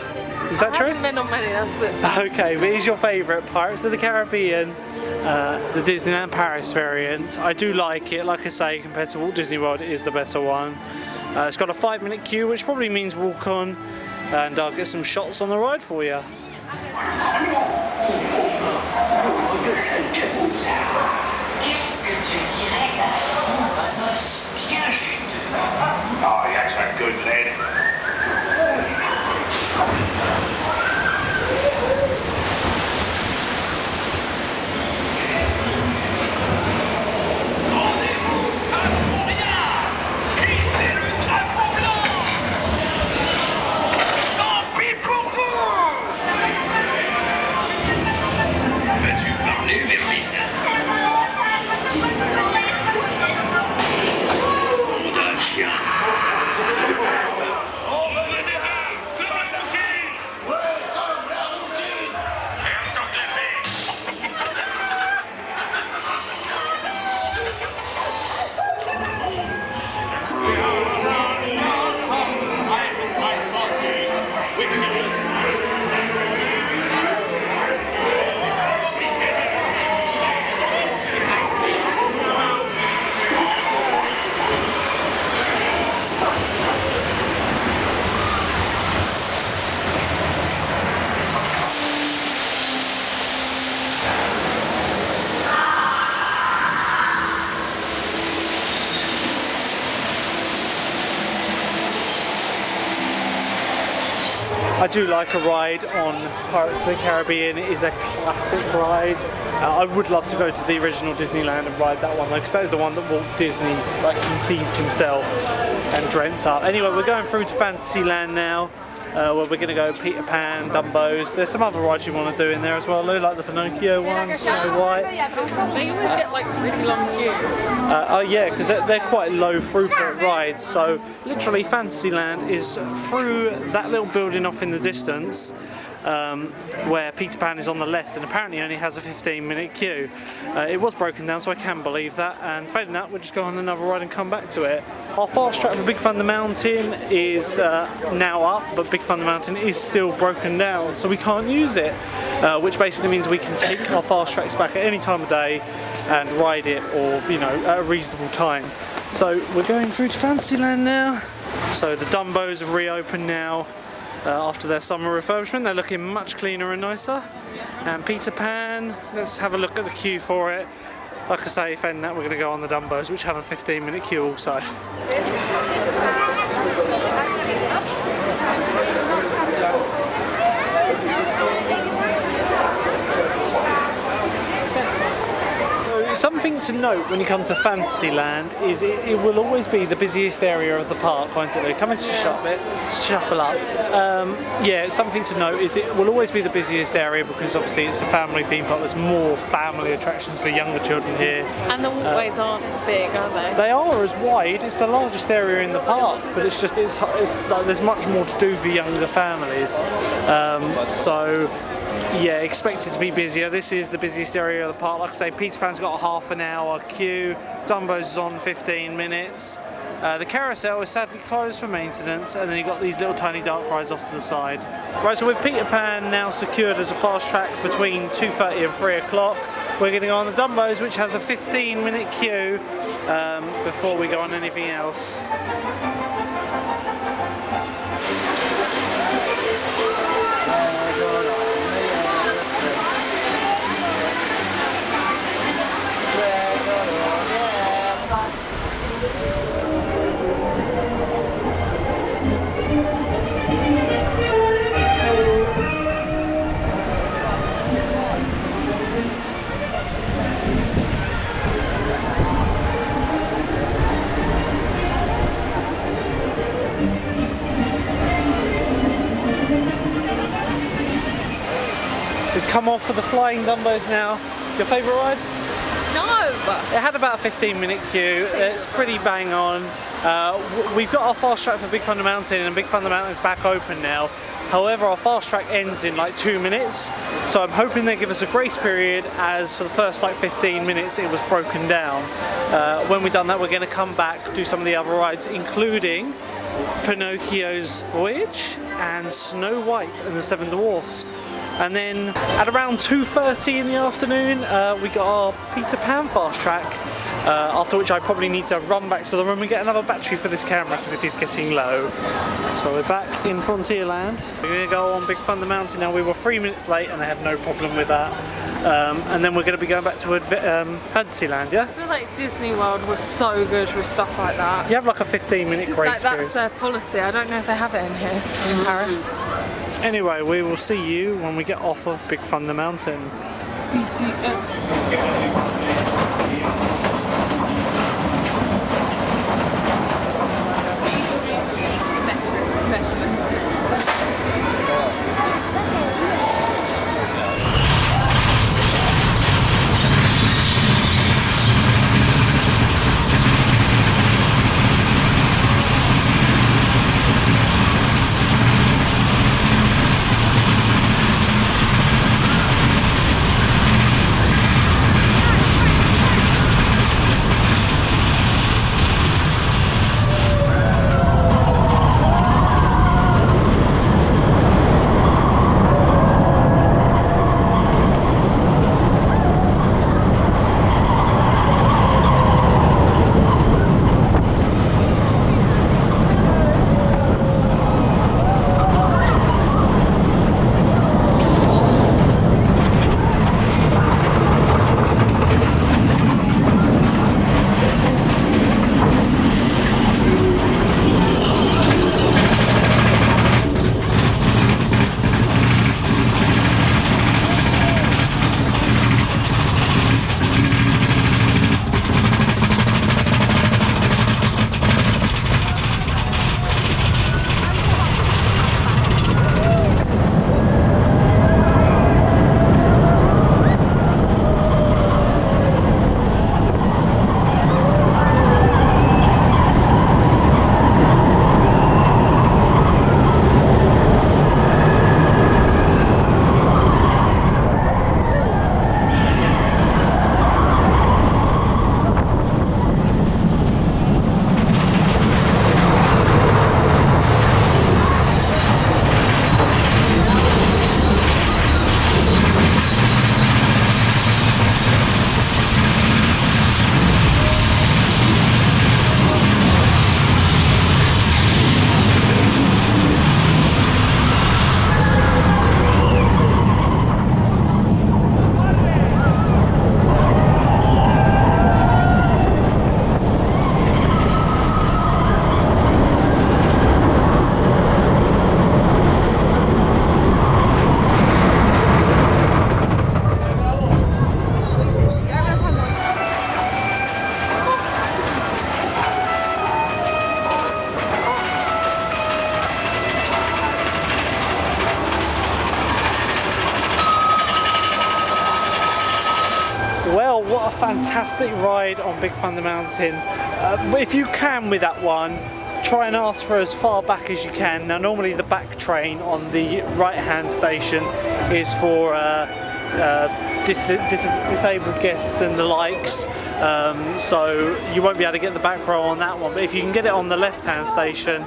Is that true? I haven't been on many, that's a bit sad. Okay, but is your favourite Pirates of the Caribbean, the Disneyland Paris variant? I do like it, like I say, compared to Walt Disney World, it is the better one. It's got a 5-minute queue, which probably means walk on, and I'll get some shots on the ride for you. Oh, that's a good lady. I do like a ride on Pirates of the Caribbean. It is a classic ride. I would love to go to the original Disneyland and ride that one though, because that is the one that Walt Disney conceived himself and dreamt up. Anyway, we're going through to Fantasyland now. Where we're going to go Peter Pan, Dumbo's. There's some other rides you want to do in there as well, Lou, like the Pinocchio ones, Snow White. They always get like really long queues. Oh yeah, because they're quite low throughput rides. So literally Fantasyland is through that little building off in the distance, where Peter Pan is on the left and apparently only has a 15-minute queue. It was broken down, so I can believe that, and failing that we'll just go on another ride and come back to it. Our fast track for Big Thunder Mountain is now up, but Big Thunder Mountain is still broken down, so we can't use it, which basically means we can take our fast tracks back at any time of day and ride it, or at a reasonable time. So we're going through to Fantasyland now. So the Dumbos have reopened now. After their summer refurbishment, they're looking much cleaner and nicer. And Peter Pan, let's have a look at the queue for it. Like I say, failing that, we're going to go on the Dumbos, which have a 15-minute queue also. Something to note when you come to Fantasyland is it will always be the busiest area of the park, won't it? They come into the shop bit, shuffle up. Yeah, something to note is it will always be the busiest area because obviously it's a family theme park. There's more family attractions for younger children here. And the walkways aren't big, are they? They are as wide. It's the largest area in the park, but it's like there's much more to do for younger families. So. Yeah, expect it to be busier. This is the busiest area of the park. Like I say, Peter Pan's got a half an hour queue. Dumbo's is on 15 minutes. The carousel is sadly closed for maintenance, and then you've got these little tiny dark rides off to the side. Right, so with Peter Pan now secured as a fast track between 2:30 and 3 o'clock, we're going to go on the Dumbo's, which has a 15-minute queue before we go on anything else. Come off for the flying Dumbos now. Your favourite ride? No! It had about a 15-minute queue. It's pretty bang on. We've got our fast track for Big Thunder Mountain, and Big Thunder Mountain's back open now. However, our fast track ends in like 2 minutes, so I'm hoping they give us a grace period, as for the first like 15 minutes it was broken down. When we've done that, we're going to come back, do some of the other rides, including Pinocchio's Voyage and Snow White and the Seven Dwarfs. And then at around 2:30 in the afternoon, we got our Peter Pan fast track, after which I probably need to run back to the room and get another battery for this camera because it is getting low. So we're back in Frontierland. We're going to go on Big Thunder Mountain now. We were 3 minutes late and they had no problem with that. And then we're going to be going back to Fantasyland, yeah? I feel like Disney World was so good with stuff like that. You have like a 15-minute grace period. That's their policy. I don't know if they have it in here, in Paris. Anyway, we will see you when we get off of Big Thunder Mountain. a fantastic ride on Big Thunder Mountain. If you can with that one, try and ask for as far back as you can. Now normally the back train on the right hand station is for disabled guests and the likes, so you won't be able to get the back row on that one, but if you can get it on the left hand station,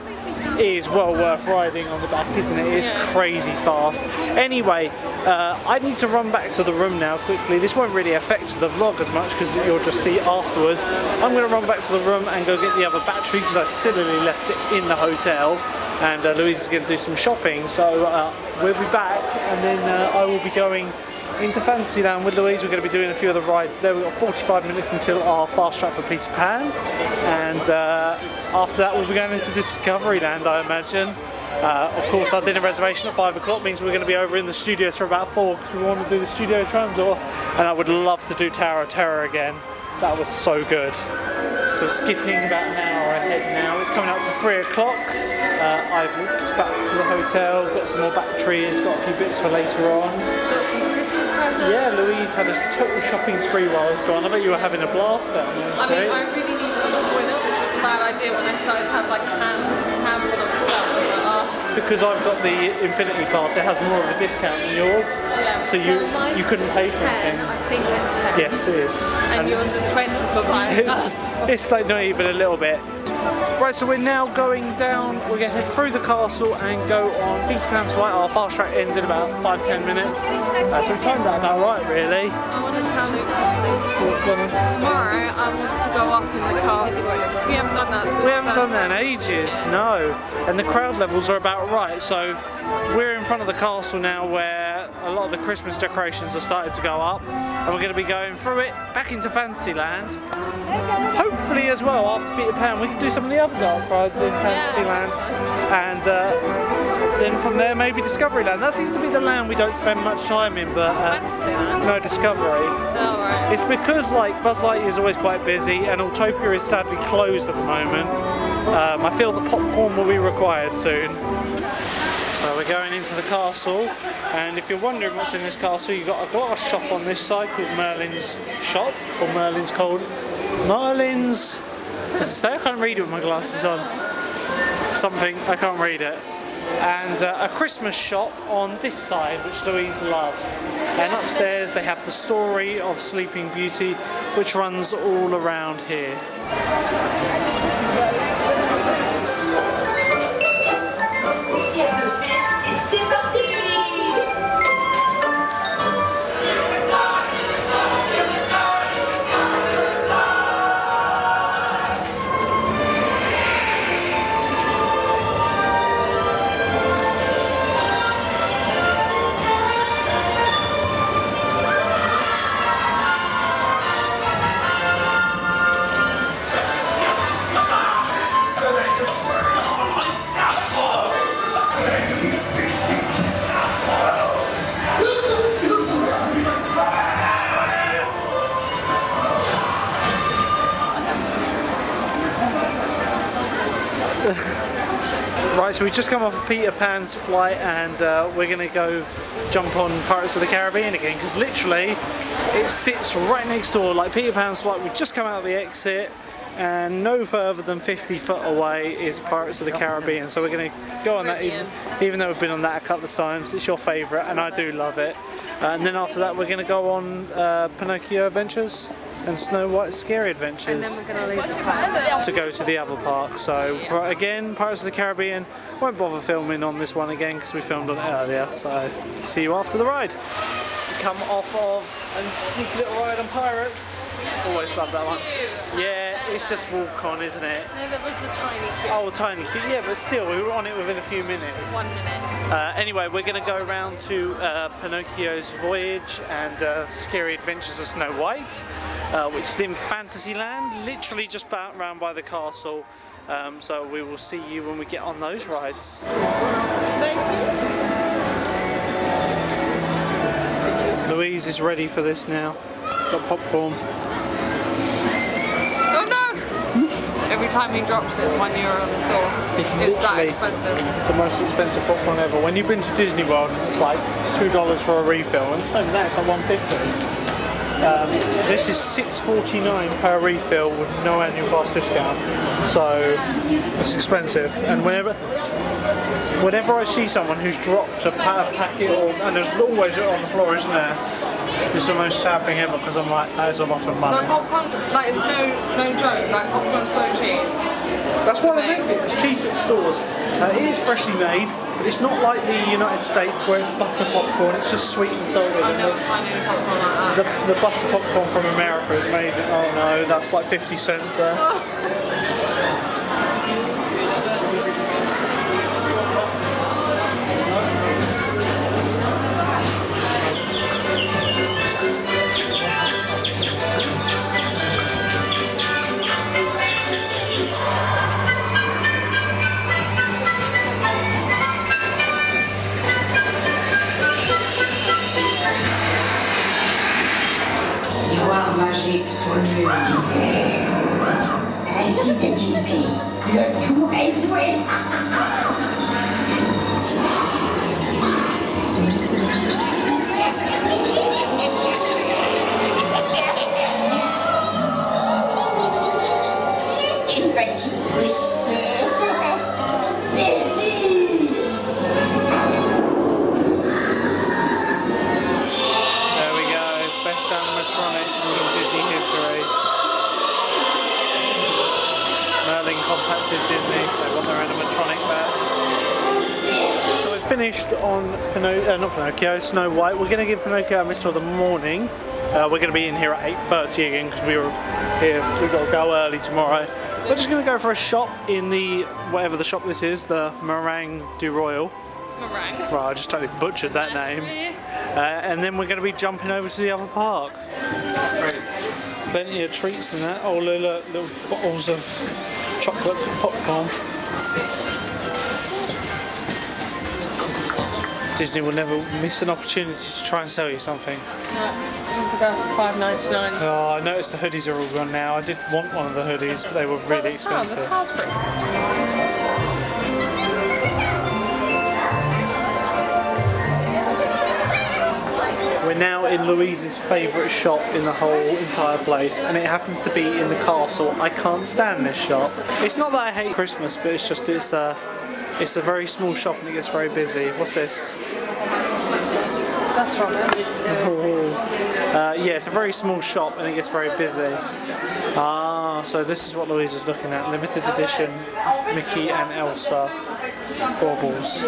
it is well worth riding on the back, isn't it? It's crazy fast. Anyway, I need to run back to the room now quickly. This won't really affect the vlog as much because you'll just see afterwards. I'm going to run back to the room and go get the other battery because I sillily left it in the hotel, and Louise is going to do some shopping, so we'll be back, and then I will be going into Fantasyland with Louise. We're going to be doing a few of the rides there. We've got 45 minutes until our fast track for Peter Pan, and after that we'll be going into Discoveryland, I imagine. Of course, our dinner reservation at 5 o'clock means we're going to be over in the studios for about 4 because we want to do the studio tram tour, and I would love to do Tower of Terror again. That was so good. So skipping about an hour ahead now. It's coming out to 3 o'clock. I've walked back to the hotel, got some more batteries, got a few bits for later on. Got some Christmas presents. Yeah, Louise had a total shopping spree while I was gone. I bet you were having a blast down there. I mean, I really needed to join up, which was a bad idea when I started to have like a handful of stuff. I was like, oh. Because I've got the Infinity Pass, it has more of a discount than yours. Yeah, so you couldn't pay for 10, anything. I think it's 10. Yes, it is. And yours is 20, so I was like, it's like not even a little bit. Right, so we're now going down, we're going to head through the castle and go on Peter Pan's flight. Our fast track ends in about 5-10 minutes. So we timed that about right, really. I want to tell Luke something. Tomorrow I want to go up in the castle because we haven't done that since. We haven't done that in ages, no. And the crowd levels are about right, so we're in front of the castle now where a lot of the Christmas decorations are starting to go up, and we're going to be going through it back into Fantasyland. Hopefully as well, after Peter Pan we can do some of the other dark rides in Fantasyland, and then from there maybe Discoveryland. That seems to be the land we don't spend much time in, but no, Discovery. Oh, right. It's because like Buzz Lightyear is always quite busy and Autopia is sadly closed at the moment. I feel the popcorn will be required soon. So we're going into the castle, and if you're wondering what's in this castle, you've got a glass shop on this side called Merlin's Shop, or Merlin's Cold. Merlin's... What does it say? I can't read it with my glasses on. Something, I can't read it. And a Christmas shop on this side, which Louise loves. And upstairs they have the story of Sleeping Beauty, which runs all around here. Right, so we just come off of Peter Pan's flight, and we're going to go jump on Pirates of the Caribbean again, because literally it sits right next door. Like Peter Pan's flight, we just come out of the exit, and no further than 50 foot away is Pirates of the Caribbean. So we're going to go on that, even though we've been on that a couple of times. It's your favourite, and I do love it. And then after that we're going to go on Pinocchio Adventures and Snow White's Scary Adventures, and then we're going to leave the park to go to the other park. So for, again, Pirates of the Caribbean, won't bother filming on this one again because we filmed on it earlier, so see you after the ride. We come off of a sneaky little ride on Pirates. Always love that one. Yeah, it's just walk on, isn't it? No, that was the tiny thing. Oh, tiny, yeah, but still, we were on it within a few minutes. 1 minute. Anyway, we're going to go around to Pinocchio's Voyage and Scary Adventures of Snow White, which is in Fantasyland, literally just round by the castle. So we will see you when we get on those rides. Louise is ready for this now. Got popcorn. Oh no! Every time he drops it, it's €1 on the floor. It's that expensive. The most expensive popcorn ever. When you've been to Disney World, it's like $2 for a refill, and it's over that, it's like $1.50. This is $6.49 per refill with no annual pass discount, so it's expensive. And whenever I see someone who's dropped a packet, and there's always it on the floor, isn't there? It's the most sad thing ever because I'm like, that is a lot of money. Like popcorn, like it's no joke. Like popcorn's so cheap. That's why they make it. It's cheap at stores. It is freshly made, but it's not like the United States where it's butter popcorn. It's just sweet and salty. I've never found any popcorn like that. The butter popcorn from America is made. Oh no, that's like 50 cents there. Magique sur le mur. Ainsi que Disney, le tour est joué. Juste une petite bouchée. Merci. There we go, best animatronic in Disney history. Merlin contacted Disney, they want their animatronic back. So we've finished on not Pinocchio, Snow White. We're going to give Pinocchio a Mr. of the morning. We're going to be in here at 8:30 again because we've got to go early tomorrow. We're just going to go for a shop in the, whatever the shop this is, the Meringue du Royal. Meringue. Right, I just totally butchered that name. And then we're going to be jumping over to the other park. Plenty of treats and that. Oh, little bottles of chocolate popcorn. Disney will never miss an opportunity to try and sell you something. It's about $5.99. Oh, I noticed the hoodies are all gone now. I did want one of the hoodies, but they were really expensive. The towel's pretty. We're now in Louise's favourite shop in the whole entire place, and it happens to be in the castle. I can't stand this shop. It's not that I hate Christmas, but it's just it's a very small shop and it gets very busy. What's this? That's from it. Yeah, it's a very small shop and it gets very busy. Ah, so this is what Louise was looking at. Limited edition Mickey and Elsa baubles.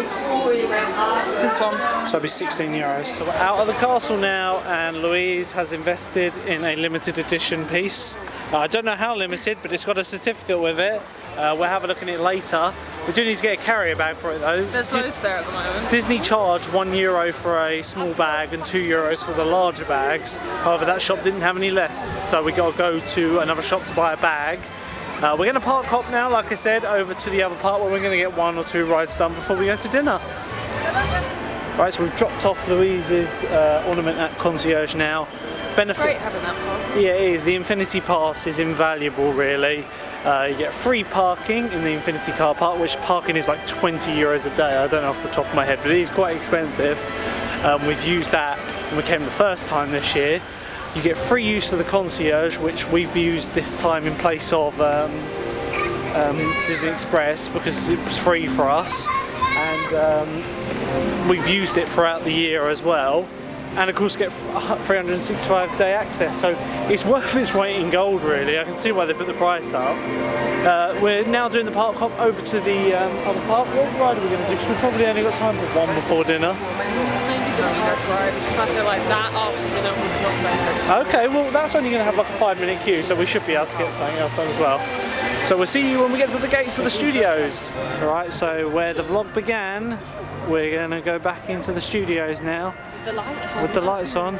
This one. So it'll be €16. So we're out of the castle now and Louise has invested in a limited edition piece. I don't know how limited, but it's got a certificate with it. We'll have a look at it later. We do need to get a carrier bag for it though. There's loads there at the moment. Disney charged €1 for a small bag and €2 for the larger bags. However, that shop didn't have any less, so we got to go to another shop to buy a bag. We're going to park hop now, like I said, over to the other part where we're going to get 1 or 2 rides done before we go to dinner. Right, so we've dropped off Louise's ornament at concierge now. It's great having that pass. Yeah, it is. The Infinity Pass is invaluable, really. You get free parking in the Infinity Car Park, which parking is like €20 a day. I don't know off the top of my head, but it is quite expensive. We've used that when we came the first time this year. You get free use of the concierge, which we've used this time in place of Disney Express because it was free for us, and we've used it throughout the year as well. And of course get 365-day access, so it's worth its weight in gold really. I can see why they put the price up. We're now doing the park hop over to the other park. What ride are we going to do? Because we've probably only got time for one before dinner. Maybe the Venus ride, because I feel like that after dinner would be not better. Okay, well that's only going to have like a 5-minute queue, so we should be able to get something else done as well. So we'll see you when we get to the gates of the studios. Alright, so where the vlog began, we're going to go back into the studios now. With the lights on.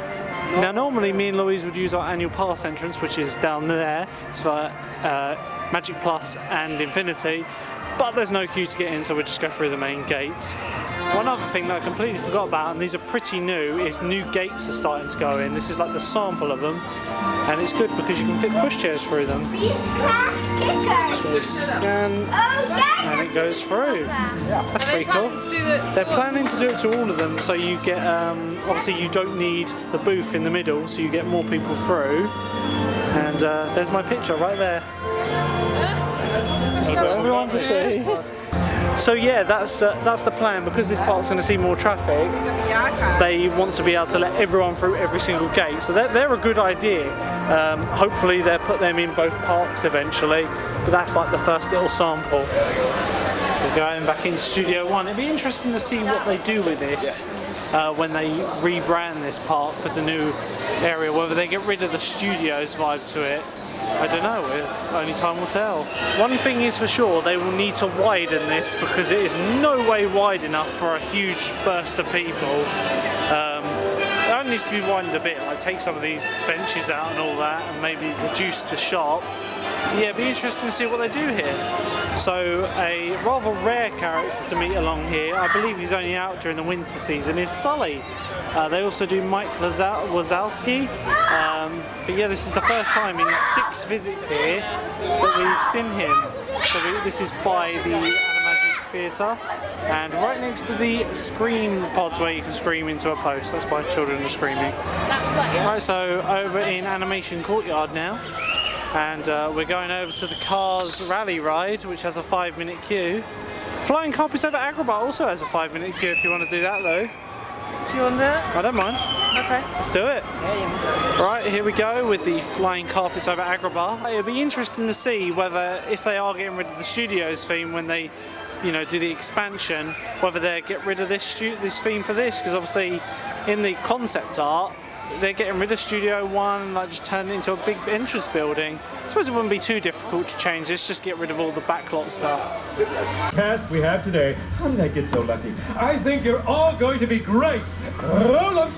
Now normally me and Louise would use our annual pass entrance, which is down there. It's for Magic Plus and Infinity. But there's no queue to get in, so we'll just go through the main gate. One other thing that I completely forgot about, and these are pretty new, is new gates are starting to go in. This is like the sample of them, and it's good because you can fit pushchairs through them. These class kickers. So they scan and it goes through. That's pretty cool. They're planning to do it to all of them, so you get, obviously you don't need the booth in the middle, so you get more people through. And there's my picture right there. For everyone to see. So yeah, that's the plan. Because this park's going to see more traffic, they want to be able to let everyone through every single gate. So they're a good idea. Hopefully they'll put them in both parks eventually, but that's like the first little sample. We're going back in Studio 1. It'd be interesting to see what they do with this when they rebrand this park with the new area, whether they get rid of the studios vibe to it. I don't know, only time will tell. One thing is for sure, they will need to widen this because it is no way wide enough for a huge burst of people. It only needs to be widened a bit, like take some of these benches out and all that and maybe reduce the shop. Yeah, it'd be interesting to see what they do here. So a rather rare character to meet along here, I believe he's only out during the winter season, is Sully. They also do Mike Wazowski. But yeah, this is the first time in 6 visits here that we've seen him. So this is by the Animagic Theatre, and right next to the scream pods where you can scream into a post. That's why children are screaming. Right, so over in Animation Courtyard now, and we're going over to the Cars Rally Ride, which has a 5-minute queue. Flying Carpets over Agrabah also has a 5-minute queue if you want to do that though. Do you want that? I don't mind. Okay. Let's do it. Right, here we go with the Flying Carpets over Agrabah. It'll be interesting to see whether, if they are getting rid of the studios theme when they, you know, do the expansion, whether they get rid of this theme for this, because obviously in the concept art they're getting rid of Studio 1 and like just turn it into a big entrance building. I suppose it wouldn't be too difficult to change this, just get rid of all the backlot stuff. Cast we have today. How did I get so lucky? I think you're all going to be great. Roll 'em.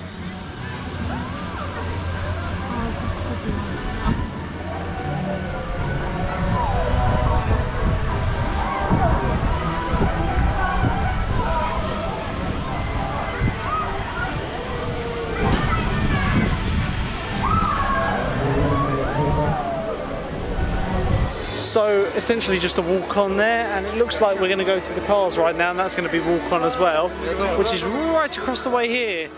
So essentially just a walk on there, and it looks like we're going to go to the Cars right now, and that's going to be walk on as well, which is right across the way here.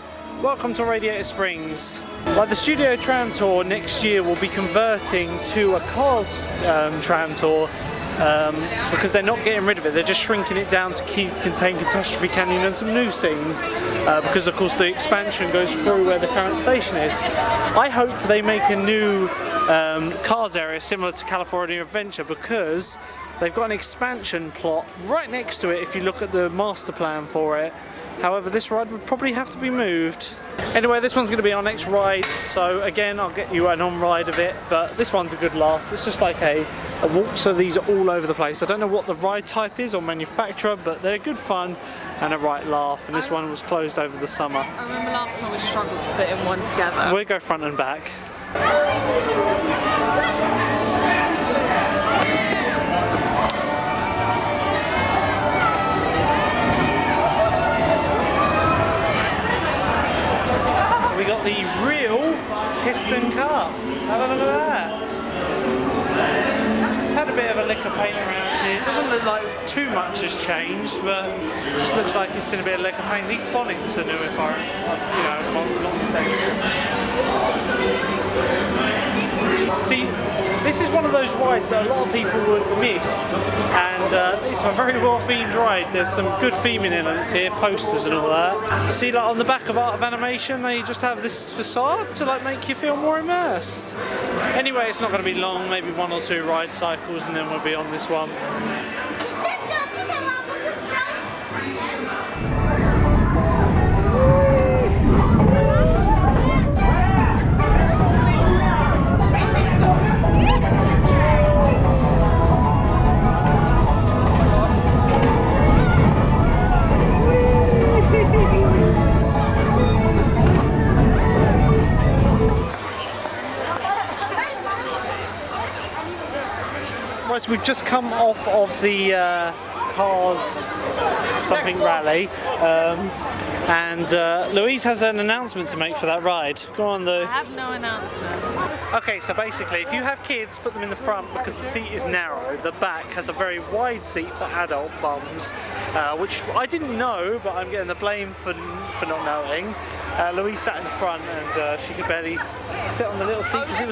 Welcome to Radiator Springs. Like the Studio Tram Tour next year will be converting to a Cars tram tour because they're not getting rid of it, they're just shrinking it down to contain Catastrophe Canyon and some new scenes because of course the expansion goes through where the current station is. I hope they make a new Cars area similar to California Adventure because they've got an expansion plot right next to it if you look at the master plan for it. However, this ride would probably have to be moved. Anyway, this one's going to be our next ride, so again I'll get you an on-ride of it, but this one's a good laugh. It's just like a walk, so these are all over the place. I don't know what the ride type is or manufacturer, but they're good fun and a right laugh, and this one was closed over the summer. I remember last time we struggled to fit in one together. We'll go front and back. We got the real piston car. Have a look at that. It's had a bit of a lick of paint around here. It doesn't look like too much has changed, but it just looks like it's seen a bit of lick of paint. These bonnets are new if I'm not mistaken. See, this is one of those rides that a lot of people would miss, and it's a very well themed ride. There's some good theming elements here, posters and all that. See, like on the back of Art of Animation, they just have this facade to like make you feel more immersed. Anyway, it's not going to be long, maybe 1 or 2 ride cycles, and then we'll be on this one. Right, so we've just come off of the Cars something rally. And Louise has an announcement to make for that ride. Go on, Lou. I have no announcement. Okay, so basically, if you have kids, put them in the front because the seat is narrow. The back has a very wide seat for adult bums, which I didn't know, but I'm getting the blame for not knowing. Louise sat in the front and she could barely sit on the little seat because it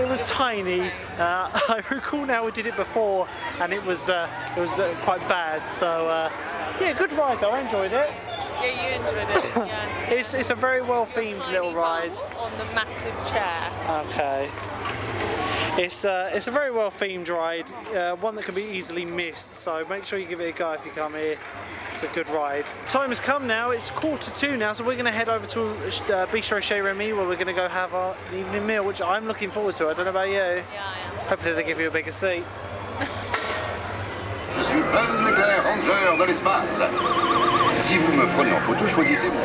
was tiny. I recall now we did it before and it was quite bad. So yeah, good ride though. I enjoyed it. Yeah, you enjoyed it. Yeah. It's a very well themed little ride. On the massive chair. Okay. It's a very well themed ride, one that can be easily missed. So make sure you give it a go if you come here. It's a good ride. Time has come now. It's 1:45 now, so we're going to head over to Bistro chez Remy, where we're going to go have our evening meal, which I'm looking forward to. I don't know about you. Yeah, I am. Hopefully they give you a bigger seat. Je suis Buzz l'éclair, ranger de l'espace. Si vous me prenez en photo, choisissez-moi.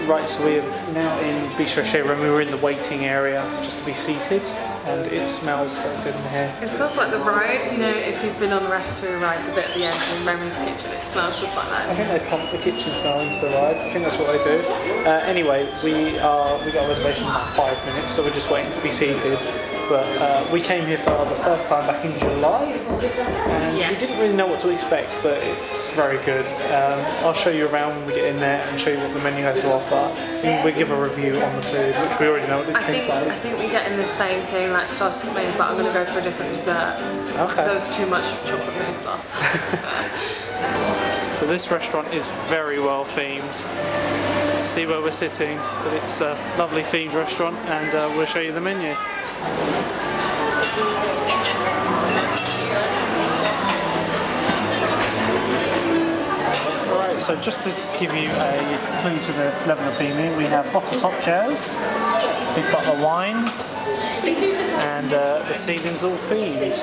Right, so we're now in Bistro chez Remy. We're in the waiting area just to be seated, and it smells so good in here. It smells like the ride, you know, if you've been on the Ratatouille ride, the bit at the end in Remy's kitchen, it smells just like that. I think they pump the kitchen smell into the ride. I think that's what they do. Anyway, we got a reservation in about 5 minutes, so we're just waiting to be seated. But we came here for the first time back in July, and we didn't really know what to expect, but it's very good. I'll show you around when we get in there and show you what the menu has to offer. And we'll give a review on the food, which we already know what it tastes like. I think we get in the same thing, like starters main, but I'm going to go for a different dessert. Okay. Because there was too much chocolate mousse last time. So this restaurant is very well themed. See where we're sitting, but it's a lovely themed restaurant, and we'll show you the menu. Alright, so just to give you a clue to the level of theming, we have bottle top chairs, big bottle of wine, and the ceiling's all themed.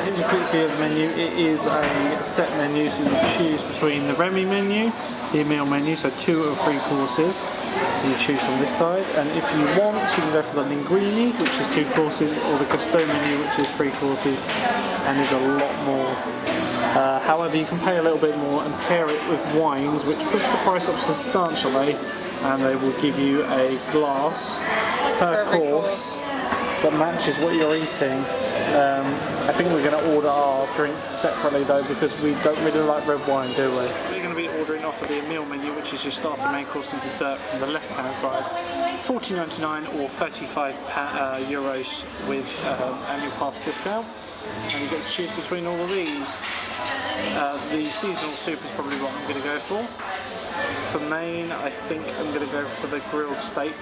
Here's a quick view of the menu. It is a set menu, so you choose between the Remy menu, the meal menu, so 2 or 3 courses. You choose from this side, and if you want, you can go for the linguine, which is 2 courses, or the Gusto menu, which is 3 courses, and there's a lot more. However, you can pay a little bit more and pair it with wines, which puts the price up substantially, and they will give you a glass per course that matches what you're eating. I think we're going to order our drinks separately though, because we don't really like red wine, do we? We're going to be ordering off of the meal menu, which is your starter, main course and dessert from the left hand side. $14.99 or €35 with annual pass discount, and you get to choose between all of these. The seasonal soup is probably what I'm going to go for. For main, I think I'm going to go for the grilled steak,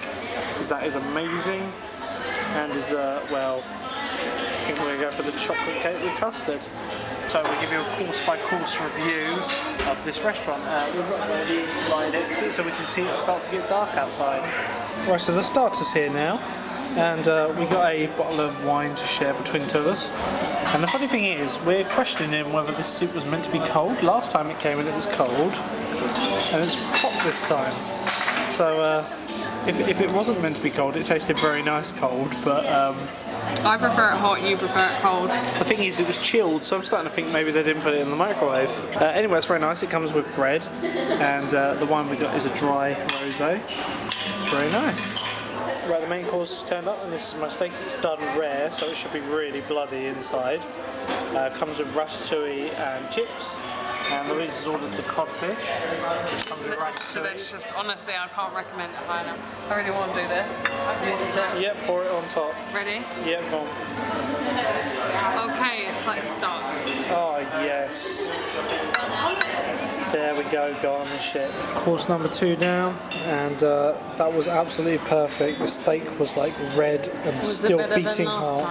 because that is amazing. And dessert, well, I think we're going to go for the chocolate cake with custard. So we'll give you a course by course review of this restaurant. We've got the line exit so we can see it start to get dark outside. Right, so the starter's here now, and we got a bottle of wine to share between 2 of us. And the funny thing is, we're questioning whether this soup was meant to be cold. Last time it came in, it was cold, and it's hot this time. So if it wasn't meant to be cold, it tasted very nice cold, but I prefer it hot, you prefer it cold. the thing is, it was chilled, so I'm starting to think maybe they didn't put it in the microwave. Anyway, it's very nice. It comes with bread, and the wine we got is a dry rosé. It's very nice. Right, the main course has turned up, and this is my steak. It's done rare, so it should be really bloody inside. Comes with ratatouille and chips. And Louise has ordered the codfish, which comes with It's delicious. Honestly, I can't recommend it high enough. I really want to do this. Is it? Yep, pour it on top. Ready? Yep, go on. Okay, it's like stuck. Oh, yes. There we go, garnish it. Course number 2 now, and that was absolutely perfect. The steak was like red and still beating hard.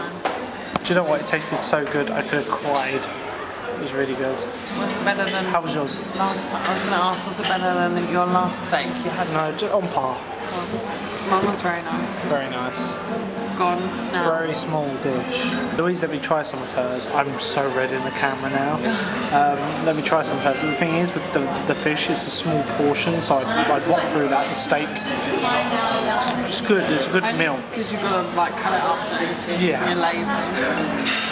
Do you know what? It tasted so good, I could have cried. It was really good. Was it better than How was yours? last time? I was going to ask, was it better than your last steak you had? No, just on par. Mine was very nice. Very nice. gone now. Very small dish. Louise, let me try some of hers. I'm so red in the camera now. Let me try some of hers. But the thing is, with the fish, it's a small portion, so I'd walk through that. The steak, it's good. It's a good meal. Because you've got to like cut it up, don't you? Yeah. You're lazy.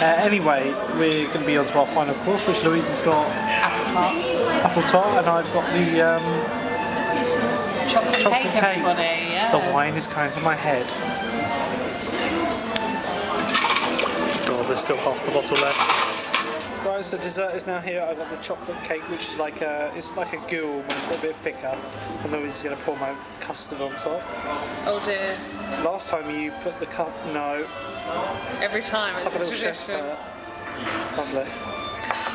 Anyway, we're going to be on to our final course, which Louise has got apple tart, and I've got the chocolate cake. Everybody, yeah. The wine is coming to my head. God, there's still half the bottle left. Guys, the dessert is now here. I've got the chocolate cake, which is like it's like a ghoul, but it's got a bit thicker. And Louise is going to pour my custard on top. Oh dear. Last time you put the cup, no. Every time, it's like a a little chef's tradition. Lovely.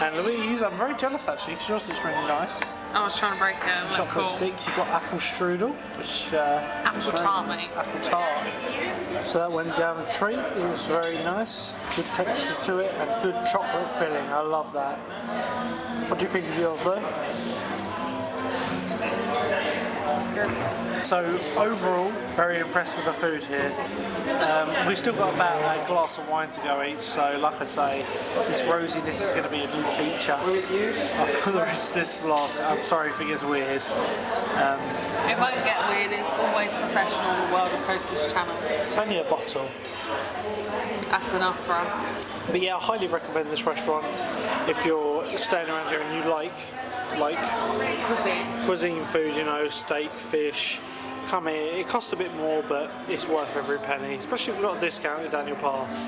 And Louise, I'm very jealous actually, because yours is really nice. I was trying to break it. Chocolate Cool. stick, you've got apple strudel, which Apple tart, mate. Apple tart. So that went down a treat. It was very nice. Good texture to it and good chocolate filling. I love that. What do you think of yours though? So overall, very impressed with the food here. We've still got about a glass of wine to go each, so like I say, this rosiness is going to be a new feature for the rest of this vlog. I'm sorry if it gets weird. It won't get weird, it's always professional on the World of Coasters channel. It's only a bottle. That's enough for us. But yeah, I highly recommend this restaurant if you're staying around here and you like cuisine food, you know, steak, fish. Come here. It costs a bit more, but it's worth every penny, especially if you've got a discounted annual pass.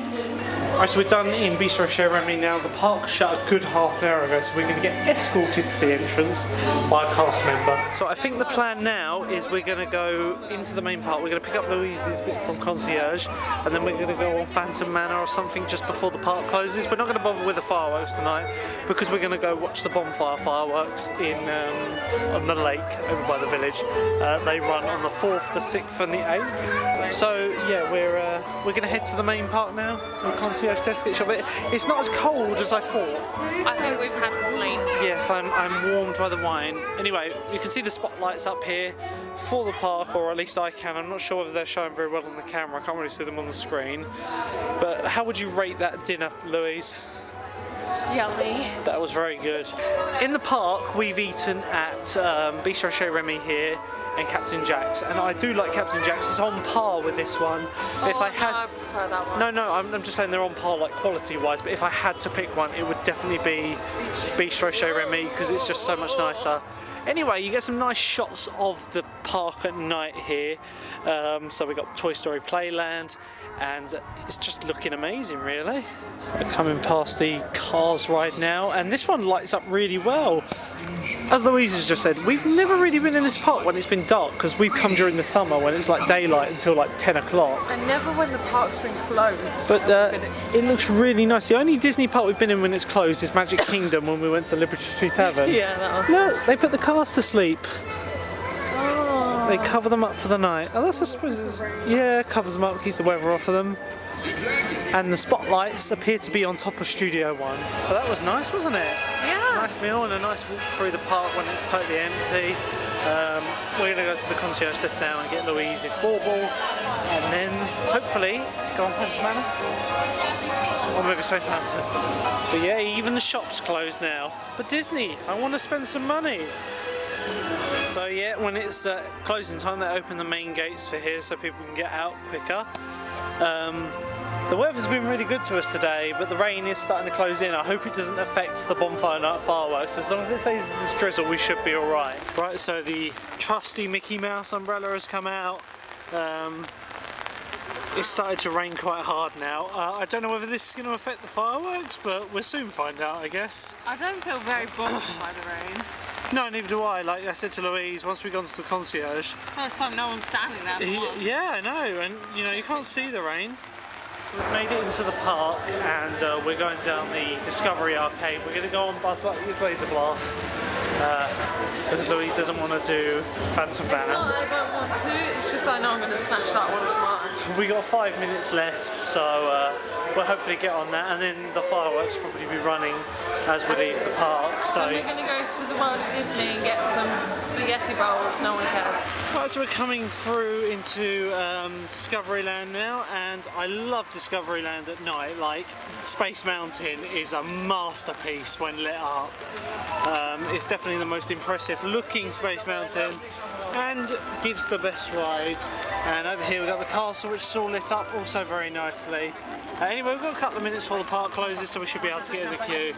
Alright, so we're done in Bistro Chez Remy now. The park shut a good half an hour ago, so we're going to get escorted to the entrance by a cast member. So I think the plan now is we're going to go into the main park. We're going to pick up Louise's bit from Concierge, and then we're going to go on Phantom Manor or something just before the park closes. We're not going to bother with the fireworks tonight because we're going to go watch the bonfire fireworks in on the lake over by the village. They run on the 4th, the 6th and the 8th. So yeah, we're going to head to the main park now, to the Concierge Desk shop. It's not as cold as I thought. I think we've had wine. Yes, I'm warmed by the wine. Anyway, you can see the spotlights up here for the park, or at least I can. I'm not sure whether they're showing very well on the camera. I can't really see them on the screen. But how would you rate that dinner, Louise? Yummy. That was very good. In the park, we've eaten at Bistro Chez Remy here and Captain Jack's, and I do like Captain Jack's. It's on par with this one. But if I had, no, I prefer that one. No, I'm just saying they're on par, like quality-wise. But if I had to pick one, it would definitely be Bistro Chez Remy because it's just so much nicer. Anyway, you get some nice shots of the park at night here. So we got Toy Story Playland, and it's just looking amazing, really. We're coming past the cars right now, and this one lights up really well. As Louise has just said, we've never really been in this park when it's been dark, because we've come during the summer when it's like daylight until like 10 o'clock. And never when the park's been closed. But it looks really nice. The only Disney park we've been in when it's closed is Magic Kingdom when we went to Liberty Tree Tavern. Yeah, that was... Look, they put the cars to sleep. Oh. They cover them up for the night. Oh, that's, I suppose, yeah, covers them up, keeps the weather off of them. And the spotlights appear to be on top of Studio One. So that was nice, wasn't it? Yeah. Nice meal and a nice walk through the park when it's totally empty. We're going to go to the concierge desk now and get Louise's bauble, and then hopefully go on Phantom Manor or maybe Space Mountain. But yeah, even the shop's closed now. But Disney, I want to spend some money. So yeah, when it's closing time, they open the main gates for here so people can get out quicker. The weather's been really good to us today, but the rain is starting to close in. I hope it doesn't affect the bonfire night fireworks. As long as it stays as this drizzle, we should be alright. Right, so the trusty Mickey Mouse umbrella has come out. It's started to rain quite hard now. I don't know whether this is going to affect the fireworks, but we'll soon find out, I guess. I don't feel very bothered by the rain. No, neither do I. Like I said to Louise, once we've gone to the concierge... First time no one's standing there for one. Yeah, I know, and you know, you can't see the rain. We've made it into the park, and we're going down the Discovery arcade. We're going to go on Buzz Lightyear's Laser Blast, because Louise doesn't want to do Phantom Manor. It's not that I don't want to, it's just I know I'm going to smash that one tomorrow. we got 5 minutes left, so we'll hopefully get on that, and then the fireworks will probably be running as we leave the park. So we're going to go to the World of Disney and get some spaghetti bowls, no one cares. Right, so we're coming through into Discoveryland now, and I love Discoveryland at night. Like, Space Mountain is a masterpiece when lit up. It's definitely the most impressive looking Space Mountain and gives the best ride. And over here we've got the castle, which is all lit up also very nicely. Anyway, we've got a couple of minutes before the park closes, so we should be able to get in the queue.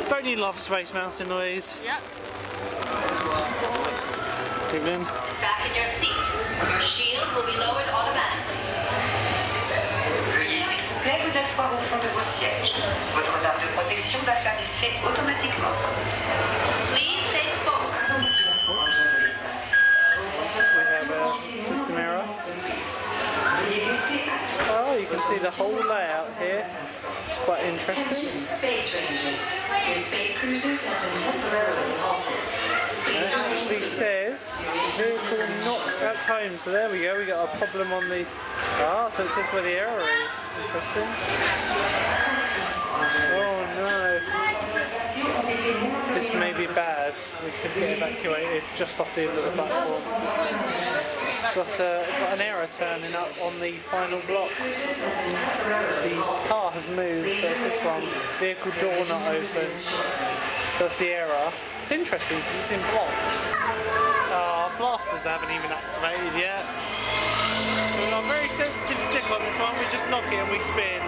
Don't you love Space Mountain, Louise? Yep. Evening. Back in your seat. Your shield will be lowered automatically. Veuillez s'il vous plaît vous asseoir au fond de vos sièges. Votre barre de protection va s'abaisser automatiquement. Please face forward. System error. Oh, you can see the whole layout here. It's quite interesting. Space Rangers. Your space cruisers have been temporarily halted. It actually says vehicle not at home. So there we go. We got a problem on the. So it says where the error is. Interesting. Oh no. This may be bad. We could get evacuated just off the end of the platform. It's got an error turning up on the final block. The car has moved, so it's this one. Vehicle door not open. So that's the error. It's interesting because it's in blocks. Our blasters haven't even activated yet. So we've got a very sensitive stick on this one. We just knock it and we spin.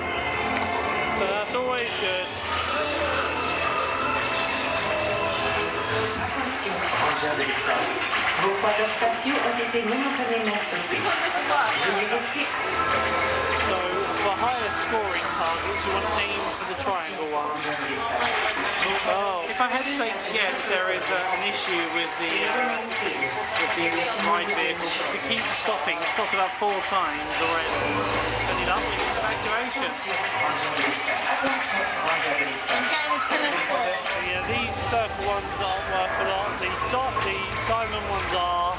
So that's always good. Vos croiseurs spatiaux ont été momentanément stoppés. Veuillez rester. So for higher scoring targets, you want to aim for the triangle ones. Oh, if I had to take a guess, there is an issue with the ride vehicle because it keeps stopping. It stopped about 4 times already. Ended up with evacuation. Yeah, these circle ones aren't worth a lot. The diamond ones are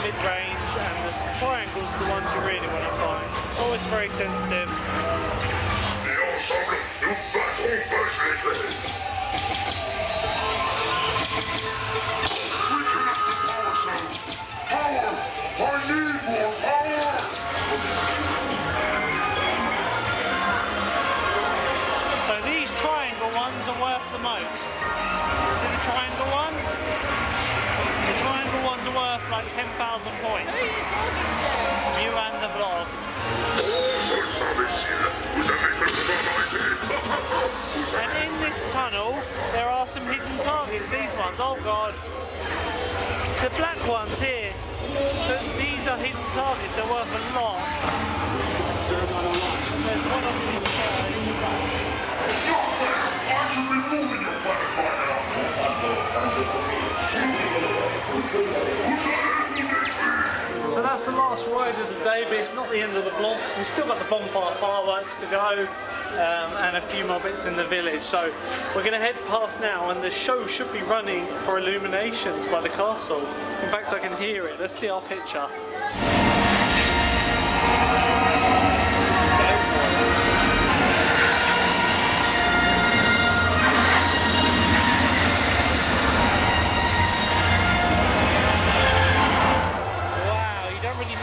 mid-range, and the triangles are the ones you really want to find. Always very sensitive. So these triangle ones are worth the most. See the triangle one? The triangle ones are worth like 10,000 points. Who are you talking to? You and the vlog. And in this tunnel, there are some hidden targets. These ones, oh god. The black ones here. So these are hidden targets, they're worth a lot. There's one on the inside. So that's the last ride of the day, but it's not the end of the vlog. So we've still got the bonfire fireworks to go and a few more bits in the village. So we're going to head past now, and the show should be running for illuminations by the castle. In fact, I can hear it. Let's see our picture.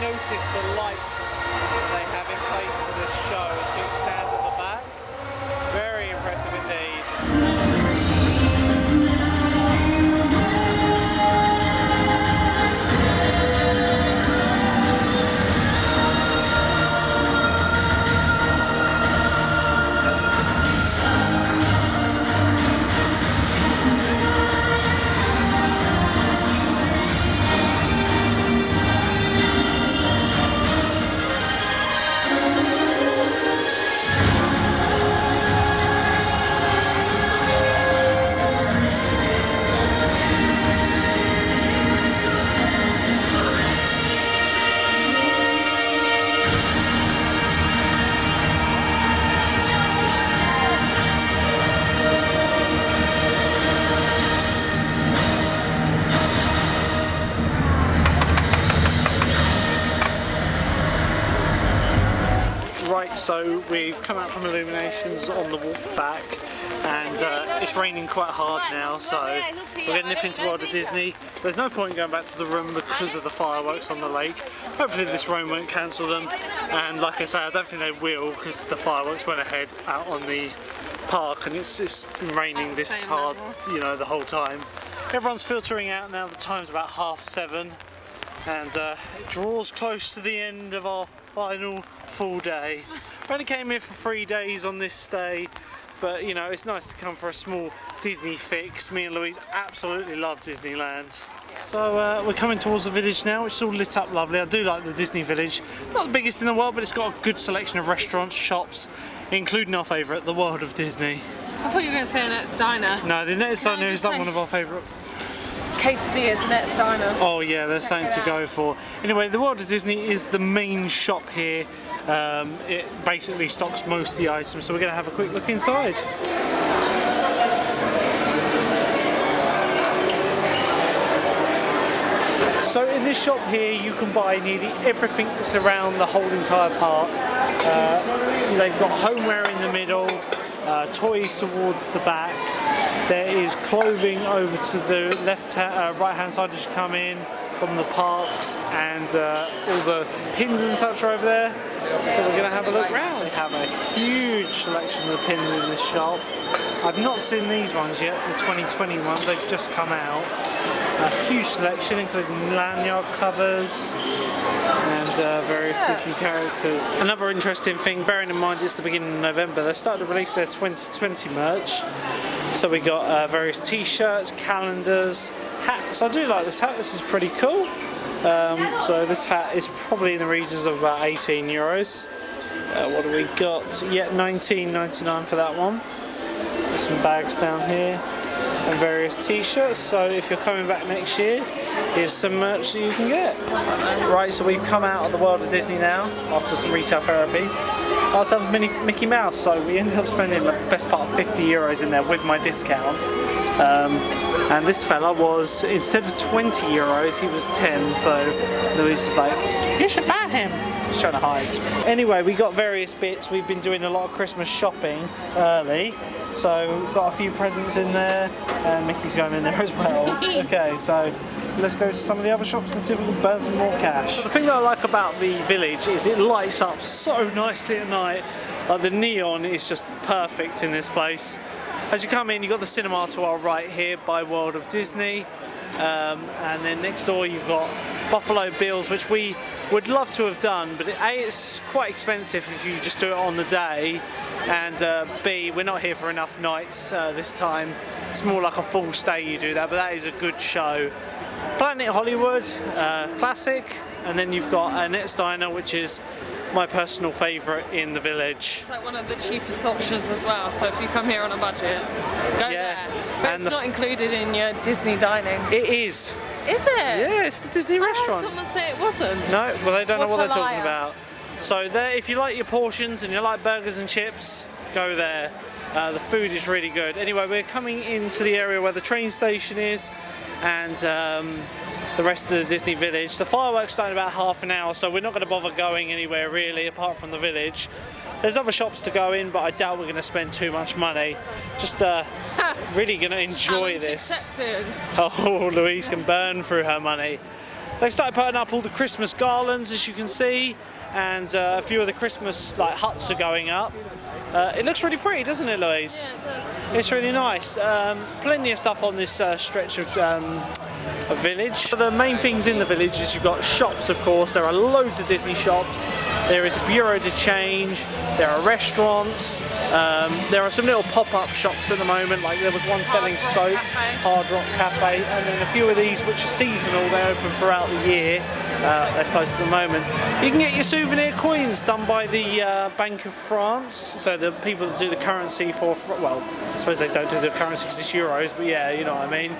Notice the lights that they have in place for this show to stand at the back. Very impressive indeed. Right, so we've come out from Illuminations on the walk back, and it's raining quite hard now, so we're going to nip into World of Disney. There's no point going back to the room because of the fireworks on the lake. Hopefully this rain won't cancel them, and like I say, I don't think they will because the fireworks went ahead out on the park, and it's been raining this hard, you know, the whole time. Everyone's filtering out now. The time's about 7:30, and it draws close to the end of our final full day. We only came here for 3 days on this stay, but you know, it's nice to come for a small Disney fix. Me and Louise absolutely love Disneyland. So we're coming towards the village now, which is all lit up lovely. I do like the Disney village. Not the biggest in the world, but it's got a good selection of restaurants, shops, including our favourite, the World of Disney. I thought you were going to say Annette's Diner. No, the Annette's Diner is not one of our favourite. Quesadillas, Annette's Diner. Oh yeah, there's something to go for. Anyway, the World of Disney is the main shop here. It basically stocks most of the items, so we're going to have a quick look inside. So in this shop here you can buy nearly everything that's around the whole entire park. They've got homeware in the middle, toys towards the back. There is clothing over to the right hand side as you come in from the parks, and all the pins and such are over there. So we're going to have a look round. They have a huge selection of pins in this shop. I've not seen these ones yet, the 2020 ones, they've just come out. A huge selection including lanyard covers and various Disney characters. Another interesting thing, bearing in mind it's the beginning of November, they started to release their 2020 merch. So we got various t-shirts, calendars, hats. I do like this hat, this is pretty cool. So this hat is probably in the regions of about €18. What do we got? Yeah, $19.99 for that one. There's some bags down here and various t-shirts, so if you're coming back next year, here's some merch that you can get. Right, so we've come out of the World of Disney now after some retail therapy. I also have a Mickey Mouse, so we ended up spending the best part of €50 in there with my discount. And this fella was, instead of €20, he was 10, so Louise was like, you should buy him. She's trying to hide. Anyway, we got various bits. We've been doing a lot of Christmas shopping early, so got a few presents in there, and Mickey's going in there as well. Okay, so let's go to some of the other shops and see if we can burn some more cash. The thing that I like about the village is it lights up so nicely at night. Like the neon is just perfect in this place. As you come in, you've got the cinema to our right here by World of Disney, and then next door you've got Buffalo Bills, which we would love to have done, but A, it's quite expensive if you just do it on the day, and B, we're not here for enough nights this time. It's more like a full stay you do that, but that is a good show. Planet Hollywood, classic, and then you've got Annette's Diner, which is my personal favourite in the village. It's like one of the cheapest options as well, so if you come here on a budget, go there. But and it's not included in your Disney dining. It is. Is it? Yeah, it's the Disney restaurant. I heard someone say it wasn't. No, well they don't know what they're talking about. So there, if you like your portions and you like burgers and chips, go there. The food is really good. Anyway, we're coming into the area where the train station is, and the rest of the Disney village. The fireworks start in about half an hour, so we're not going to bother going anywhere really apart from the village. There's other shops to go in, but I doubt we're going to spend too much money. Just really going to enjoy this. Accepted. Oh, Louise can burn through her money. They've started putting up all the Christmas garlands, as you can see, and a few of the Christmas huts are going up. It looks really pretty, doesn't it, Louise? Yeah, it does. It's really nice. Plenty of stuff on this stretch of a village. So the main things in the village is you've got shops, of course. There are loads of Disney shops. There is a bureau de change. There are restaurants. There are some little pop-up shops at the moment. Like there was one selling soap, Hard Rock Cafe, and then a few of these which are seasonal. They're open throughout the year. They're closed at the moment. You can get your souvenir coins done by the Bank of France. So the people that do the currency for, well, I suppose they don't do the currency because it's euros, but yeah, you know what I mean.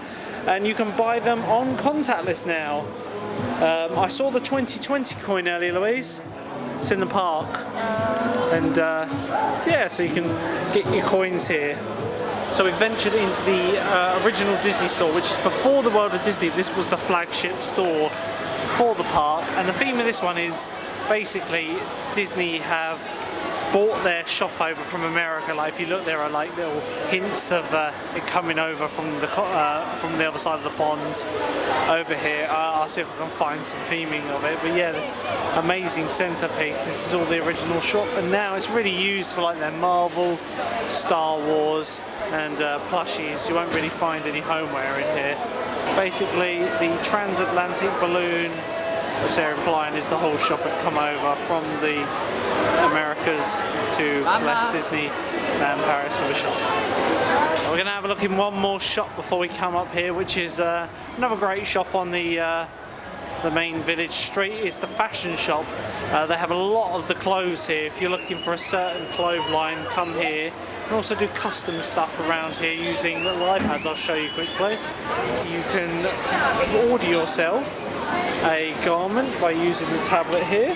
And you can buy them on contactless now. I saw the 2020 coin earlier, Louise. It's in the park. And yeah, so you can get your coins here. So we've ventured into the original Disney store, which is before the World of Disney. This was the flagship store for the park, and the theme of this one is basically Disney have bought their shop over from America. Like if you look, there are like little hints of it coming over from the other side of the pond over here. I'll see if I can find some theming of it. But yeah, this amazing centerpiece. This is all the original shop, and now it's really used for like their Marvel, Star Wars, and plushies. You won't really find any homeware in here. Basically, the transatlantic balloon, which they're implying is the whole shop has come over from the Americas to bless Disneyland Paris with a shop. We're going to have a look in one more shop before we come up here, which is another great shop on the main village street. It's the fashion shop. They have a lot of the clothes here. If you're looking for a certain clothesline, come here. You can also do custom stuff around here using little iPads. I'll show you quickly. You can order yourself a garment by using the tablet here.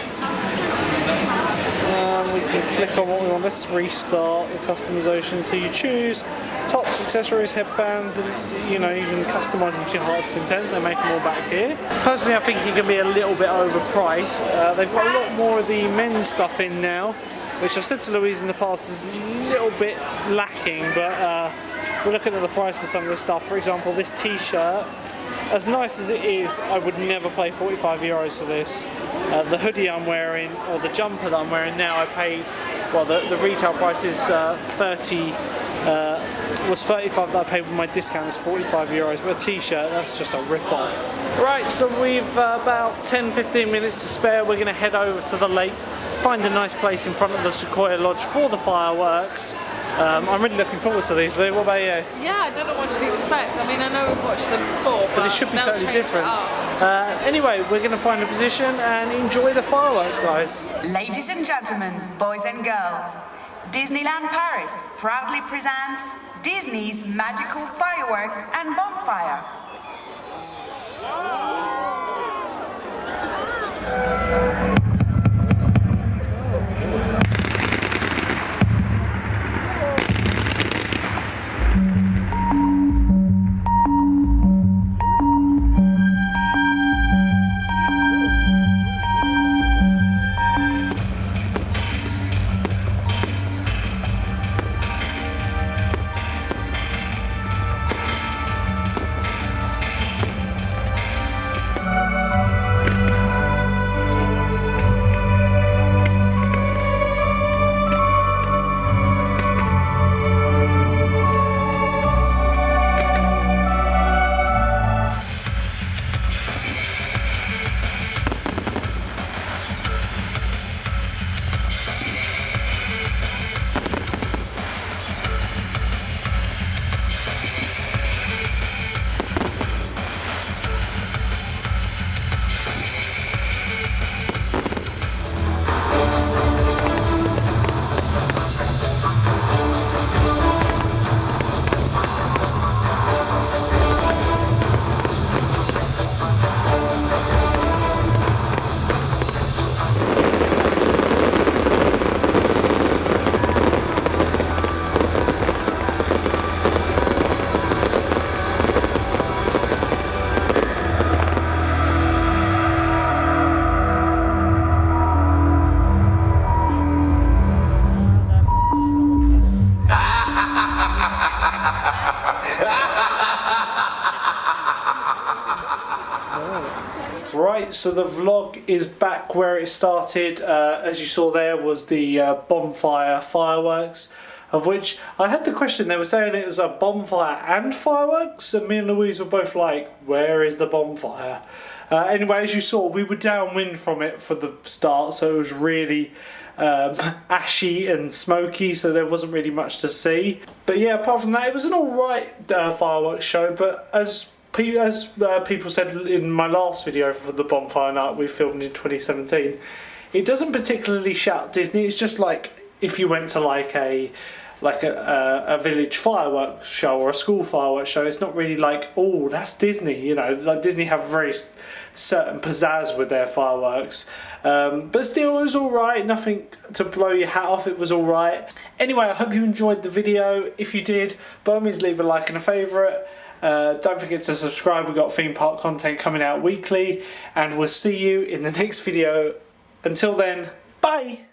We can click on what we want. Let's restart the customization. So you choose tops, accessories, headbands, and you know, you can customise them to your heart's content. They make them all back here. Personally, I think it can be a little bit overpriced. They've got a lot more of the men's stuff in now, which I've said to Louise in the past is a little bit lacking, but we're looking at the price of some of this stuff. For example, this t-shirt, as nice as it is, I would never pay 45 euros for this. The hoodie I'm wearing, or the jumper that I'm wearing now, I paid, well, the retail price is 35 that I paid with my discount is 45 euros, but a t-shirt, that's just a rip-off. Right, so we've about 10-15 minutes to spare. We're going to head over to the lake, find a nice place in front of the Sequoia Lodge for the fireworks. I'm really looking forward to these, Lou. What about you? Yeah, I don't know what to expect. I mean, I know we've watched them before, but it should be totally different. Anyway, we're going to find a position and enjoy the fireworks, guys. Ladies and gentlemen, boys and girls, Disneyland Paris proudly presents Disney's magical fireworks and bonfire. Right, so the vlog is back where it started. As you saw, there was the bonfire fireworks, of which I had the question, they were saying it was a bonfire and fireworks, and me and Louise were both like, where is the bonfire? Anyway, as you saw, we were downwind from it for the start, so it was really ashy and smoky, so there wasn't really much to see. But yeah, apart from that, it was an alright fireworks show, but as people said in my last video for the bonfire night we filmed in 2017, it doesn't particularly shout Disney. It's just like if you went to like a village fireworks show or a school fireworks show. It's not really like, oh, that's Disney, you know. It's like Disney have a very certain pizzazz with their fireworks, but still it was alright, nothing to blow your hat off. It was alright. Anyway, I hope you enjoyed the video. If you did, by all means leave a like and a favourite. Don't forget to subscribe. We've got theme park content coming out weekly, and we'll see you in the next video. Until then, bye!